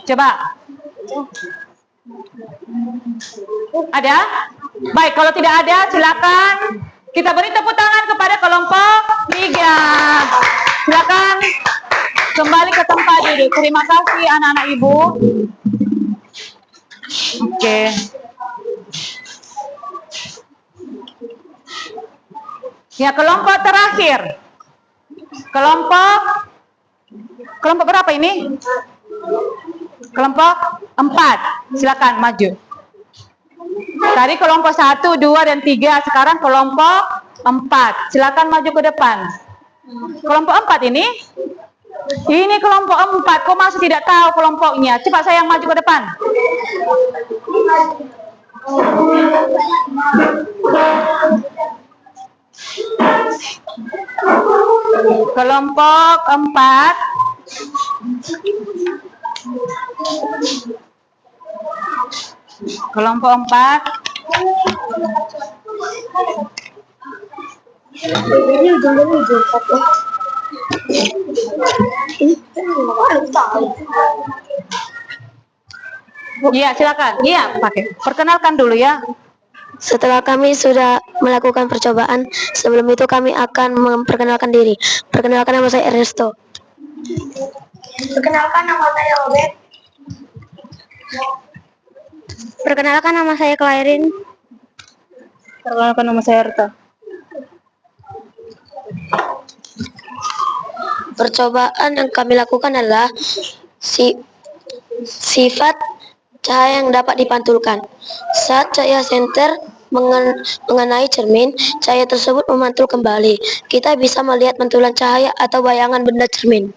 Coba. Ada? Baik, kalau tidak ada silakan kita beri tepuk tangan kepada kelompok 3. Silakan kembali ke tempat duduk. Terima kasih anak-anak ibu. Oke. Ya, kelompok terakhir. Kelompok berapa ini? Kelompok 4. Silakan maju. Tadi kelompok 1, 2, dan 3. Sekarang kelompok 4. Silakan maju ke depan. Kelompok 4 ini? Ini kelompok 4. Kok masih tidak tahu kelompoknya? Cepat sayang maju ke depan. Kelompok 4. Kelompok 4. Iya, silakan. Iya, pakai. Perkenalkan dulu ya. Setelah kami sudah melakukan percobaan, sebelum itu kami akan memperkenalkan diri. Perkenalkan, nama saya Ernesto. Perkenalkan, nama saya Robert. Perkenalkan nama saya Clairin. Perkenalkan nama saya Erta. Percobaan yang kami lakukan adalah sifat cahaya yang dapat dipantulkan. Saat cahaya senter mengenai cermin, cahaya tersebut memantul kembali. Kita bisa melihat mantulan cahaya atau bayangan benda cermin.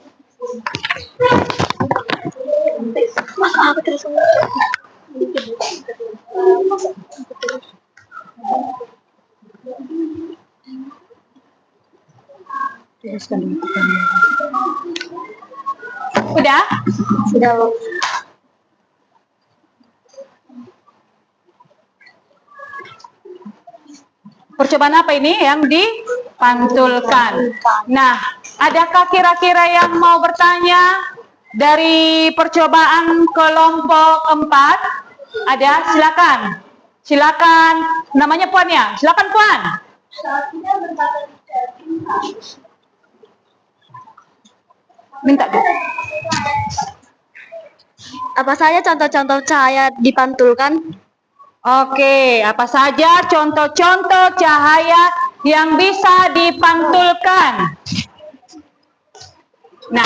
Udah? Sudah, Bu. Percobaan apa ini yang dipantulkan? Nah, adakah kira-kira yang mau bertanya dari percobaan kelompok 4? Ada? Silakan. Silakan. Namanya Puan ya? Silakan Puan. Minta Bu. Apa saja contoh-contoh cahaya dipantulkan? Oke, apa saja contoh-contoh cahaya yang bisa dipantulkan? Nah,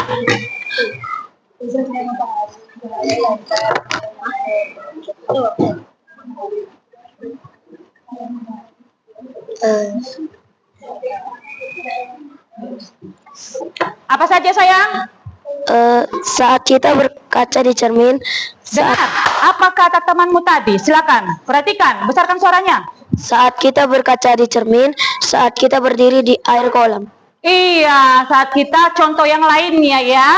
apa saja sayang? Saat kita berkaca di cermin, Dengar, apa kata temanmu tadi? Silakan, perhatikan, besarkan suaranya. saat kita berkaca di cermin, saat kita berdiri di air kolam. Iya, saat kita contoh yang lainnya ya,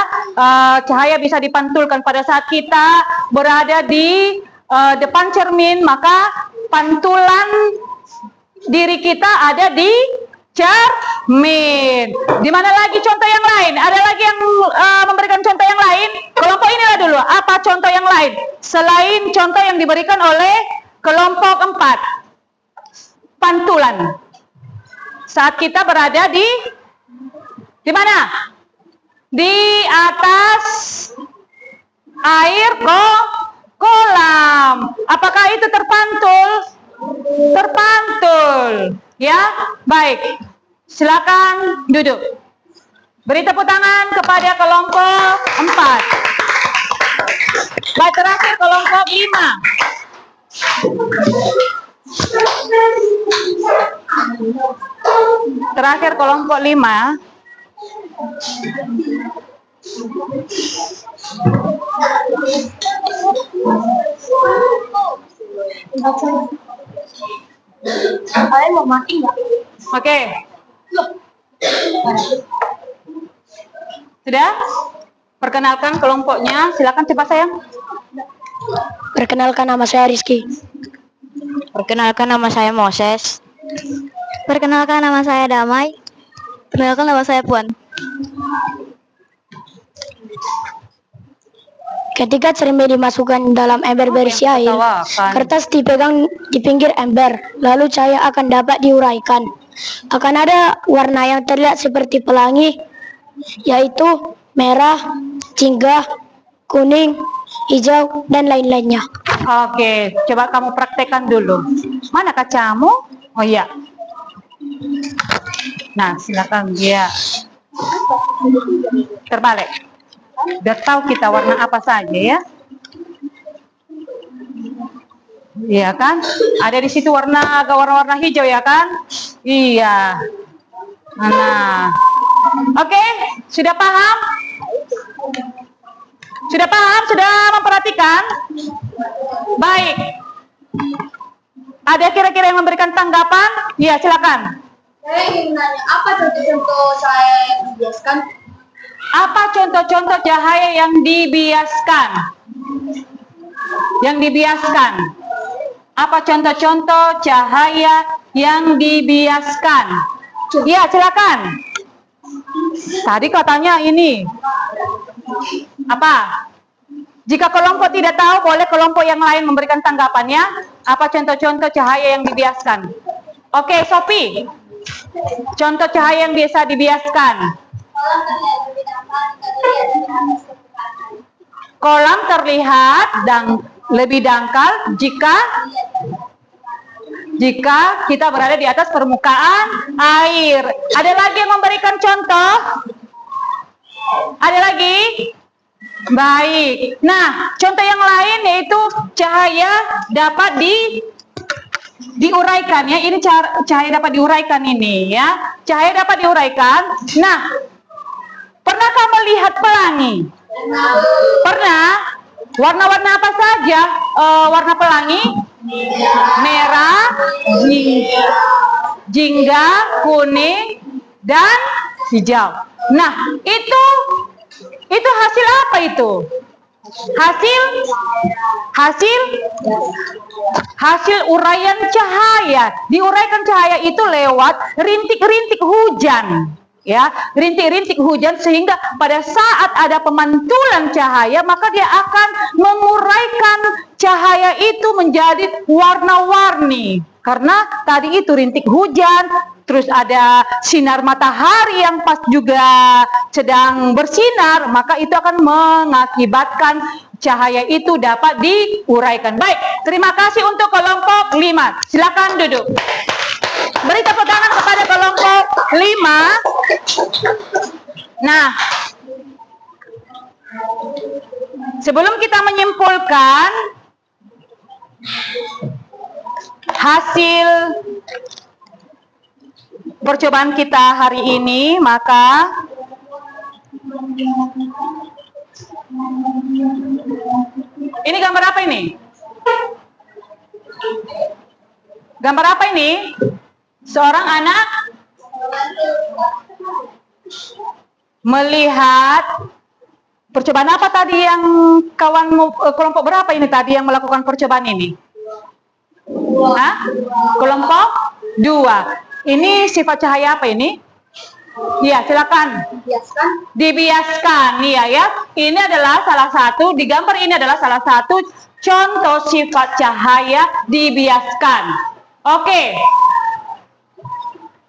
cahaya bisa dipantulkan pada saat kita berada di depan cermin, maka pantulan diri kita ada di cermin. Di mana lagi contoh yang lain? Ada lagi yang memberikan contoh yang lain? Kelompok inilah dulu. Apa contoh yang lain selain contoh yang diberikan oleh kelompok 4? Pantulan. Saat kita berada di mana? Di atas air kolam. Apakah itu terpantul? Terpantul. Ya, baik. Silakan duduk. Beri tepuk tangan kepada kelompok 4. Baik, terakhir kelompok 5. Terakhir kelompok 5. Kalian mau mati nggak? Oke. Sudah? Perkenalkan kelompoknya. Silakan cepat sayang. Perkenalkan nama saya Rizky. Perkenalkan nama saya Moses. Perkenalkan nama saya Damai. Perkenalkan nama saya Puan. Ketika cermin dimasukkan dalam ember berisi air, kertas dipegang di pinggir ember, lalu cahaya akan dapat diuraikan. Akan ada warna yang terlihat seperti pelangi, yaitu merah, jingga, kuning, hijau, dan lain-lainnya. Oke, coba kamu praktekkan dulu. Mana kacamu? Oh iya. Nah, silakan dia. Terbalik. Biar tahu kita warna apa saja ya. Iya kan? Ada di situ agak warna-warna hijau ya kan? Iya. Nah. Oke, sudah paham? Sudah paham? Sudah memperhatikan? Baik. Ada kira-kira yang memberikan tanggapan? Iya, silakan. Saya ingin nanya, apa contoh-contoh cahaya yang dibiaskan? Apa contoh-contoh cahaya yang dibiaskan? Yang dibiaskan. Apa contoh-contoh cahaya yang dibiaskan? Iya, silakan. Tadi katanya ini. Apa? Jika kelompok tidak tahu, boleh kelompok yang lain memberikan tanggapannya. Apa contoh-contoh cahaya yang dibiaskan? Oke, Sophie. Contoh cahaya yang biasa dibiaskan. Kolam terlihat lebih dangkal jika kita berada di atas permukaan air. Ada lagi yang memberikan contoh? Ada lagi? Baik. Nah, contoh yang lain yaitu cahaya dapat diuraikan ya. Ini cahaya dapat diuraikan ini ya. Cahaya dapat diuraikan. Nah, pernahkah melihat pelangi? Pernah? Warna-warna apa saja warna pelangi? Merah, jingga, kuning, dan hijau. Nah, itu hasil apa itu? Hasil uraian cahaya. Diuraikan cahaya itu lewat rintik-rintik hujan. Ya, rintik-rintik hujan sehingga pada saat ada pemantulan cahaya maka dia akan menguraikan cahaya itu menjadi warna-warni. Karena tadi itu rintik hujan, terus ada sinar matahari yang pas juga sedang bersinar, maka itu akan mengakibatkan cahaya itu dapat diuraikan. Baik, terima kasih untuk kelompok 5. Silakan duduk. Beri tepuk tangan kepada kelompok 5. Nah, sebelum kita menyimpulkan hasil percobaan kita hari ini, maka ini gambar apa ini? Gambar apa ini? Seorang anak melihat percobaan apa tadi yang kelompok berapa ini tadi yang melakukan percobaan ini? Hah? Kelompok 2. Ini sifat cahaya apa ini? Iya, silakan. Dibiaskan. Iya ya. Ini adalah salah satu, di gambar ini adalah salah satu contoh sifat cahaya dibiaskan. Oke.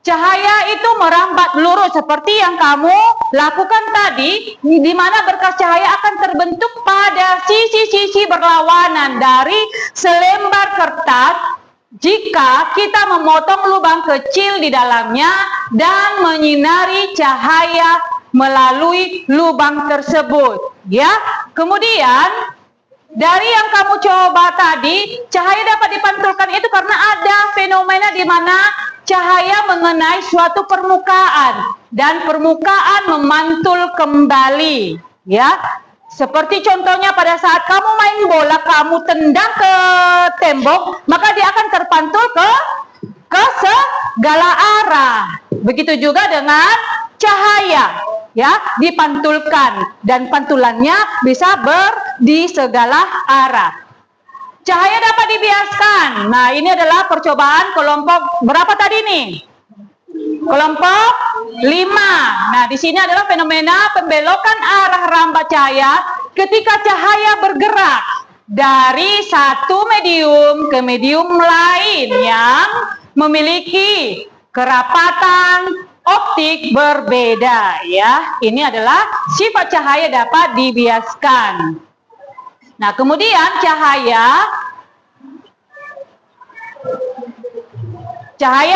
Cahaya itu merambat lurus seperti yang kamu lakukan tadi, di mana berkas cahaya akan terbentuk pada sisi-sisi berlawanan dari selembar kertas jika kita memotong lubang kecil di dalamnya dan menyinari cahaya melalui lubang tersebut. Ya, kemudian dari yang kamu coba tadi, cahaya dapat dipantulkan itu karena ada fenomena di mana cahaya mengenai suatu permukaan dan permukaan memantul kembali, ya. Seperti contohnya pada saat kamu main bola, kamu tendang ke tembok, maka dia akan terpantul ke segala arah. Begitu juga dengan cahaya, ya, dipantulkan dan pantulannya bisa di segala arah. Cahaya dapat dibiaskan. Nah, ini adalah percobaan kelompok berapa tadi nih? Kelompok 5. Nah, di sini adalah fenomena pembelokan arah rambat cahaya ketika cahaya bergerak dari satu medium ke medium lain yang memiliki kerapatan optik berbeda, ya. Ini adalah sifat cahaya dapat dibiaskan. Nah, kemudian cahaya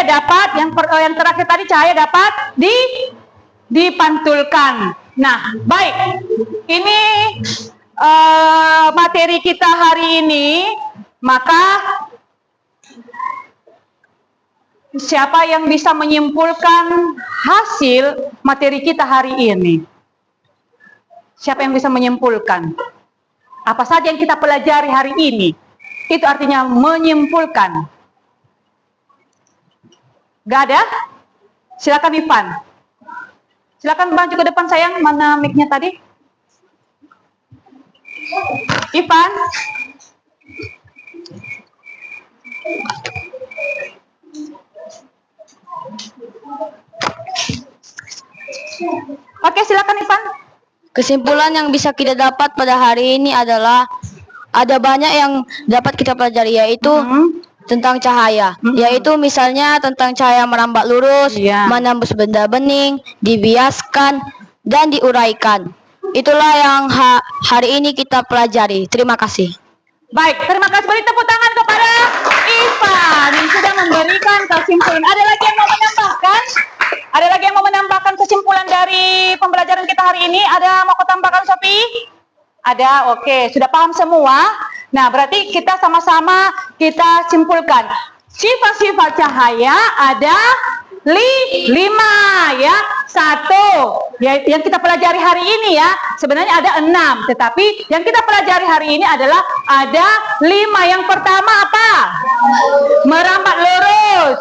dapat yang terakhir tadi cahaya dapat dipantulkan. Nah, baik. Ini materi kita hari ini, maka siapa yang bisa menyimpulkan hasil materi kita hari ini? Siapa yang bisa menyimpulkan? Apa saja yang kita pelajari hari ini? Itu artinya menyimpulkan. Gak ada? Silakan Ivan. Silakan maju ke depan sayang. Mana mic-nya tadi? Ivan. Oke, silakan Ivan. Kesimpulan yang bisa kita dapat pada hari ini adalah ada banyak yang dapat kita pelajari, yaitu tentang cahaya, yaitu misalnya tentang cahaya merambat lurus, menembus benda bening, dibiaskan, dan diuraikan. Itulah yang hari ini kita pelajari. Terima kasih. Baik, terima kasih. Beri tepuk tangan kepada Ivan yang sudah memberikan kesimpulan. Ada lagi yang mau menambahkan? Ada lagi yang mau menambahkan kesimpulan dari pembelajaran kita hari ini? Ada mau tambahkan, Sophie? Ada, oke. Sudah paham semua? Nah, berarti kita sama-sama kita simpulkan. Sifat-sifat cahaya ada 5 ya. 1 ya, yang kita pelajari hari ini ya. Sebenarnya ada 6, tetapi yang kita pelajari hari ini adalah ada 5. Yang pertama apa? Merambat lurus.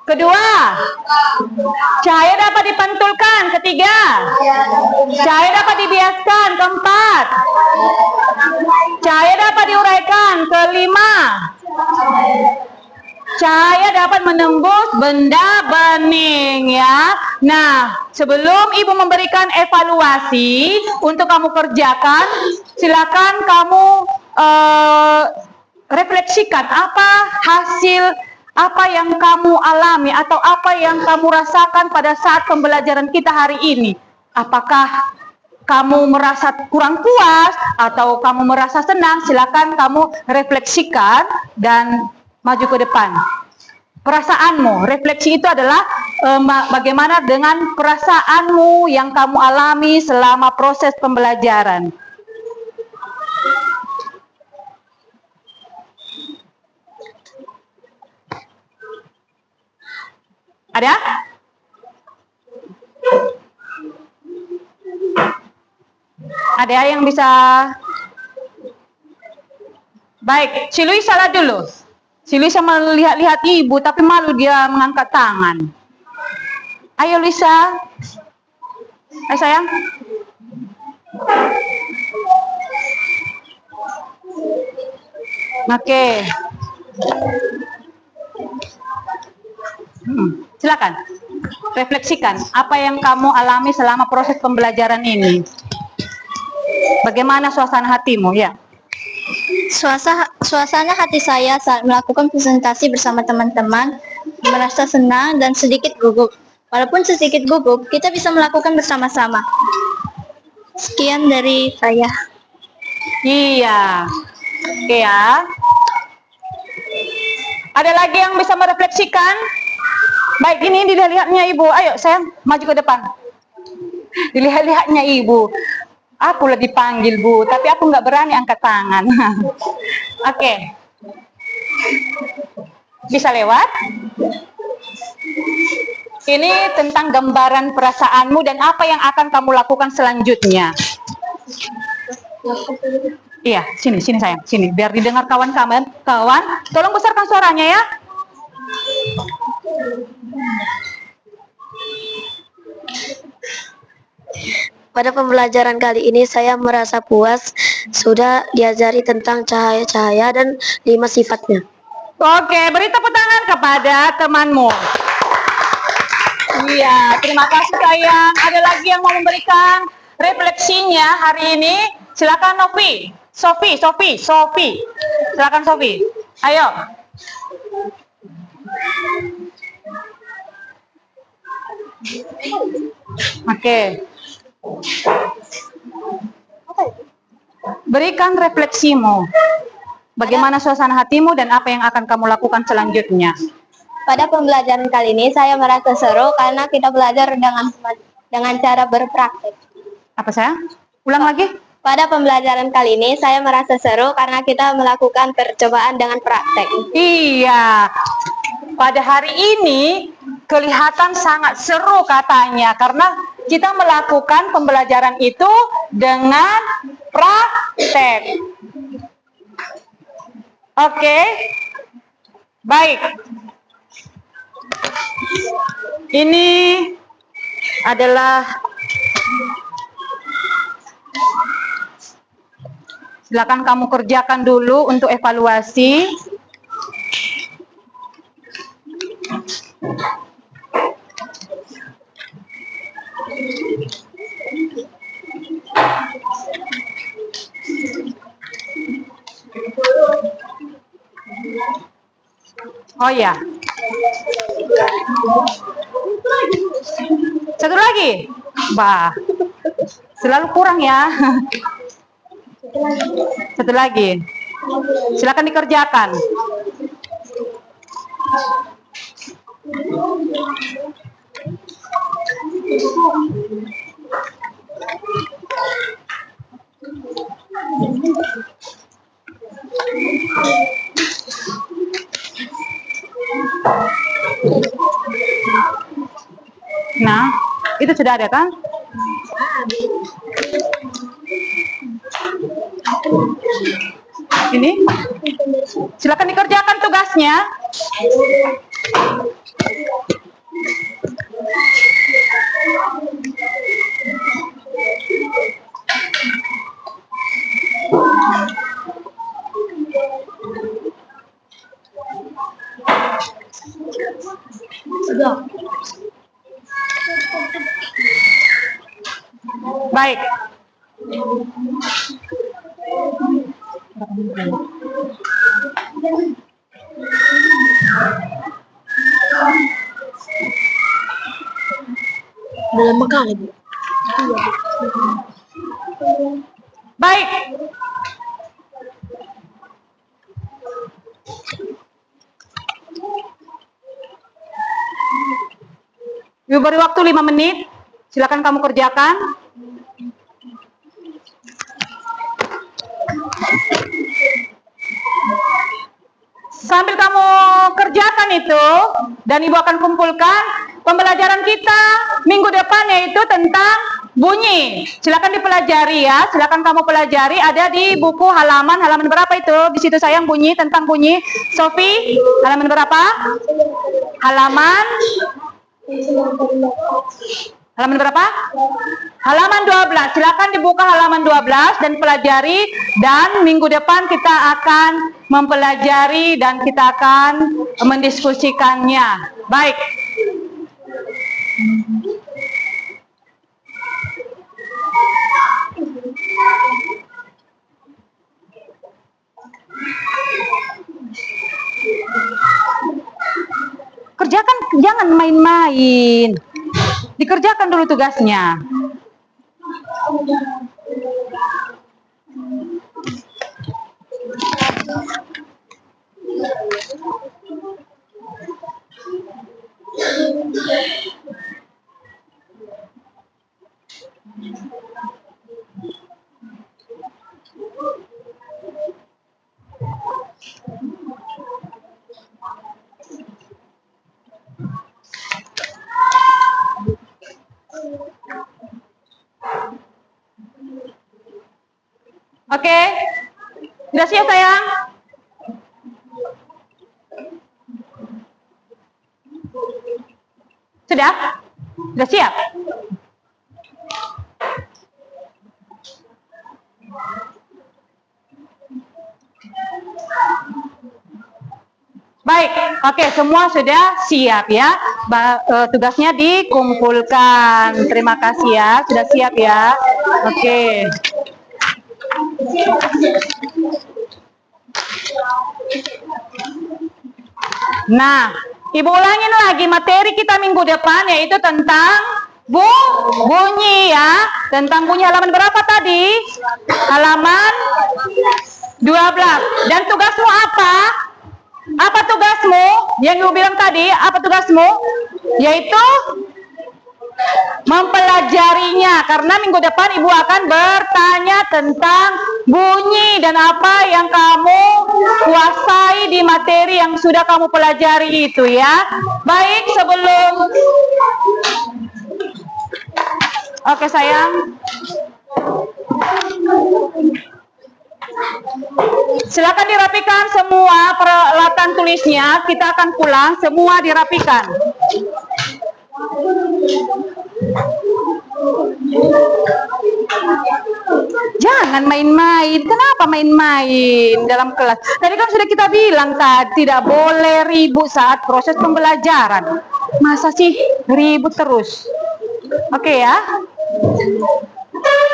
Kedua, cahaya dapat dipantulkan. Ketiga, cahaya dapat dibiaskan. Keempat, cahaya dapat diuraikan. Kelima, cahaya dapat menembus benda bening ya. Nah, sebelum Ibu memberikan evaluasi untuk kamu kerjakan, silakan kamu refleksikan apa hasil apa yang kamu alami atau apa yang kamu rasakan pada saat pembelajaran kita hari ini. Apakah kamu merasa kurang puas atau kamu merasa senang? Silakan kamu refleksikan dan maju ke depan. Perasaanmu, refleksi itu adalah bagaimana dengan perasaanmu yang kamu alami selama proses pembelajaran. Ada? Ada yang bisa? Baik, si Luis salah dulu. Si Luisa melihat-lihat ibu, tapi malu dia mengangkat tangan. Ayo Luisa. Ayo sayang. Oke. Silakan. Refleksikan apa yang kamu alami selama proses pembelajaran ini. Bagaimana suasana hatimu ya? Suasana hati saya saat melakukan presentasi bersama teman-teman merasa senang dan sedikit gugup. Walaupun sedikit gugup, kita bisa melakukan bersama-sama. Sekian dari saya. Iya. Oke ya. Ada lagi yang bisa merefleksikan? Baik, ini dilihatnya ibu. Ayo sayang, maju ke depan. Dilihat-lihatnya ibu. Aku udah dipanggil bu, tapi aku nggak berani angkat tangan. Oke. Bisa lewat? Ini tentang gambaran perasaanmu dan apa yang akan kamu lakukan selanjutnya. Iya, sini sayang, sini. Biar didengar kawan-kawan. Kawan, tolong besarkan suaranya ya. Pada pembelajaran kali ini saya merasa puas sudah diajari tentang cahaya-cahaya dan 5 sifatnya. Oke, beri tepuk tangan kepada temanmu. Iya, terima kasih sayang. Ada lagi yang mau memberikan refleksinya hari ini? Silakan Novi. Sophie. Silakan Sophie. Ayo. Oke. Berikan refleksimu. Bagaimana suasana hatimu dan apa yang akan kamu lakukan selanjutnya? Pada pembelajaran kali ini saya merasa seru karena kita belajar dengan cara berpraktek. Apa sayang? Ulang lagi. Pada pembelajaran kali ini saya merasa seru karena kita melakukan percobaan dengan praktek. Iya. Pada hari ini kelihatan sangat seru katanya karena kita melakukan pembelajaran itu dengan praktek. Oke. Baik. Ini adalah silakan kamu kerjakan dulu untuk evaluasi. Oh ya. Satu lagi. Bah. Selalu kurang ya. Satu lagi. Silakan dikerjakan. Nah, itu sudah ada kan? Ini, silakan dikerjakan tugasnya. Baik. Dalam bekal ibu. Baik. Ibu beri waktu 5 menit. Silakan kamu kerjakan. Sambil kamu kerjakan itu, dan ibu akan kumpulkan pembelajaran kita minggu depan, yaitu tentang bunyi. Silakan dipelajari ya, silakan kamu pelajari. Ada di buku halaman berapa itu? Di situ sayang, bunyi, tentang bunyi. Sofi, halaman berapa? Halaman berapa? Halaman 12. Silakan dibuka halaman 12 dan pelajari, dan minggu depan kita akan mempelajari dan kita akan mendiskusikannya. Baik. Kerjakan, jangan main-main. Dikerjakan dulu tugasnya. Oke, sudah siap sayang? Sudah? Sudah siap? Baik, oke, semua sudah siap ya. Tugasnya dikumpulkan. Terima kasih ya, sudah siap ya. Oke. Nah, ibu ulangin lagi materi kita minggu depan, yaitu tentang bunyi ya. Tentang bunyi halaman berapa tadi? Halaman 12. Dan tugasmu apa? Apa tugasmu? Yang ibu bilang tadi, apa tugasmu? Yaitu mempelajarinya, karena minggu depan ibu akan bertanya tentang bunyi dan apa yang kamu kuasai di materi yang sudah kamu pelajari itu ya. Baik, sebelum oke sayang, silakan dirapikan semua peralatan tulisnya. Kita akan pulang, semua dirapikan. Jangan main-main. Kenapa main-main dalam kelas? Tadi kan sudah kita bilang tadi, tidak boleh ribut saat proses pembelajaran. Masa sih ribut terus? Oke ya.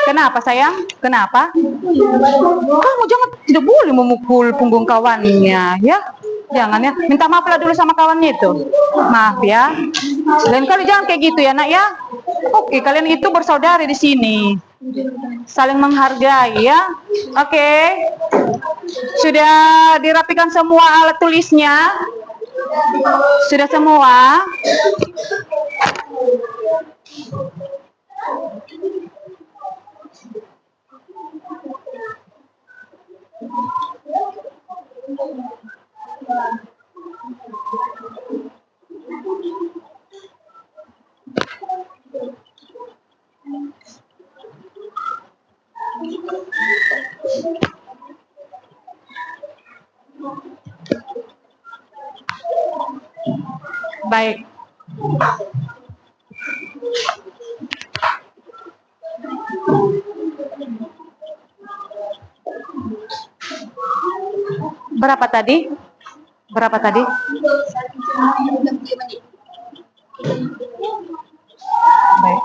Kenapa sayang? Kenapa? Kamu tidak boleh memukul punggung kawannya ya. Jangan ya. Minta maaf lah dulu sama kawannya itu. Maaf ya. Lain kali jangan kayak gitu ya nak ya. Oke, kalian itu bersaudara di sini. Saling menghargai ya. Oke. Sudah dirapikan semua alat tulisnya? Sudah semua? Baik. Berapa tadi? Berapa tadi? Baik.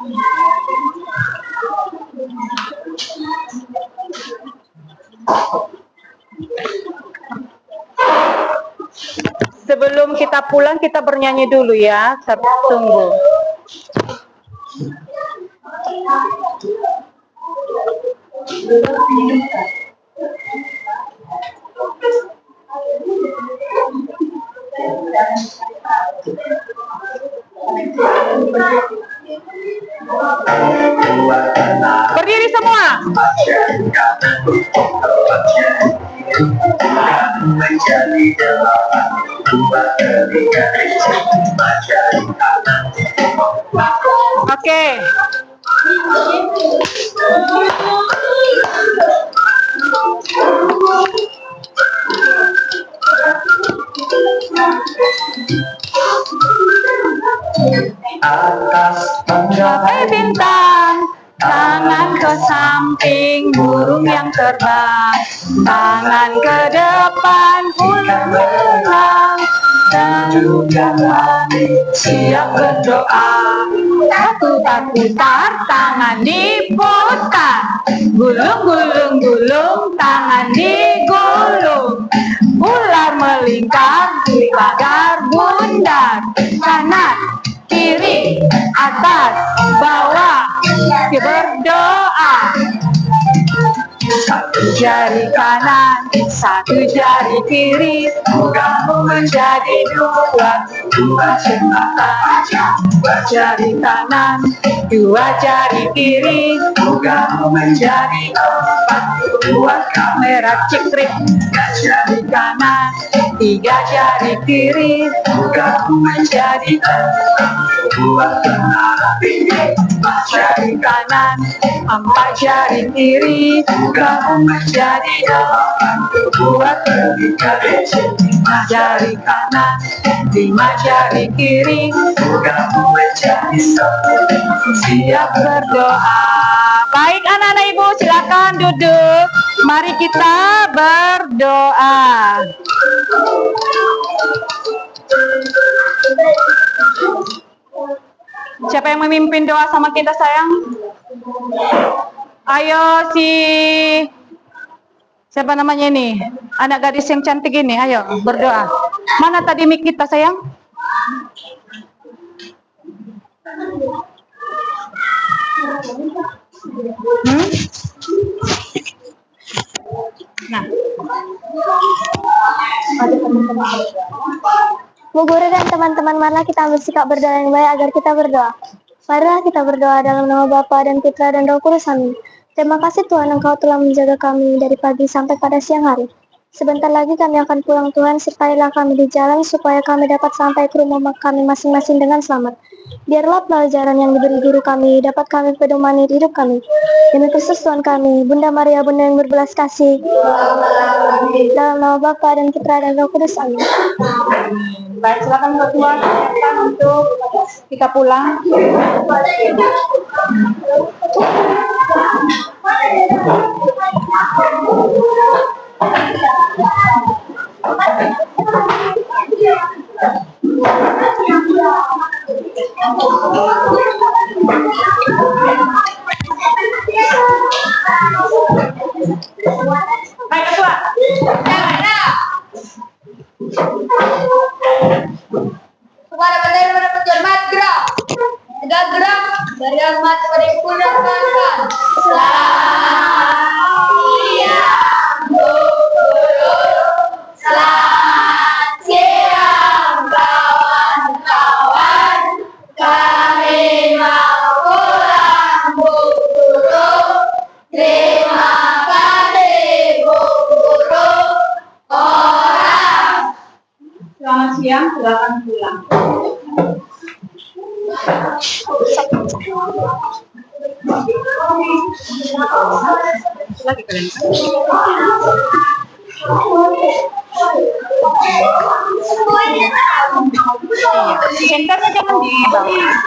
Sebelum kita pulang, kita bernyanyi dulu ya. Tunggu. Berdiri semua. Oke. Atas Gapai bintang, tangan ke samping, burung yang terbang, tangan ke depan, ulang ulang, tangan langit, siap berdoa. Putar, tangan diputar, gulung, gulung, gulung, tangan digulung, ular melingkar di pagar bundar, kanan, kiri, atas, bawah, berdoa. Satu jari kanan, satu jari kiri, gabung menjadi dua, dua jari kanan, dua jari kiri, gabung menjadi empat, buat kamera cekrik. Tiga jari kanan, tiga jari kiri, gabung menjadi enam, buat menara tinggi. Empat jari kanan, empat jari kiri, gabung menjadi delapan, buat tiga kecil. Lima jari kanan, lima jari kiri, gabung menjadi sepuluh, siap berdoa. Baik anak-anak ibu, silakan duduk. Mari kita berdoa. Siapa yang memimpin doa sama kita sayang? Ayo siapa namanya ini? Anak gadis yang cantik ini, ayo berdoa. Mana tadi mic kita sayang? Nah. Bu Guru dan teman-teman, marilah kita ambil sikap berdoa yang baik agar kita berdoa. Marilah kita berdoa dalam nama Bapa dan Putra dan Roh Kudus. Amin. Terima kasih Tuhan, Engkau telah menjaga kami dari pagi sampai pada siang hari. Sebentar lagi kami akan pulang Tuhan, sertailah kami di jalan supaya kami dapat sampai ke rumah kami masing-masing dengan selamat. Biarlah pelajaran yang diberi guru kami dapat kami pedomani hidup kami. Demi Kristus Tuhan kami, Bunda Maria, Bunda yang berbelas kasih. Dalam nama Bapa dan Putra dan Roh Kudus. Amin. Baik, silakan ketua silakan untuk kita pulang. Baik ketua. Kepada bendera mendapat hormat gerak. Tegak gerak dari hormat pada kuda kanan. Selamat siang, Bu Guru. Selamat siang, silakan pulang. Lagi kalian. Senternya jangan di bawah.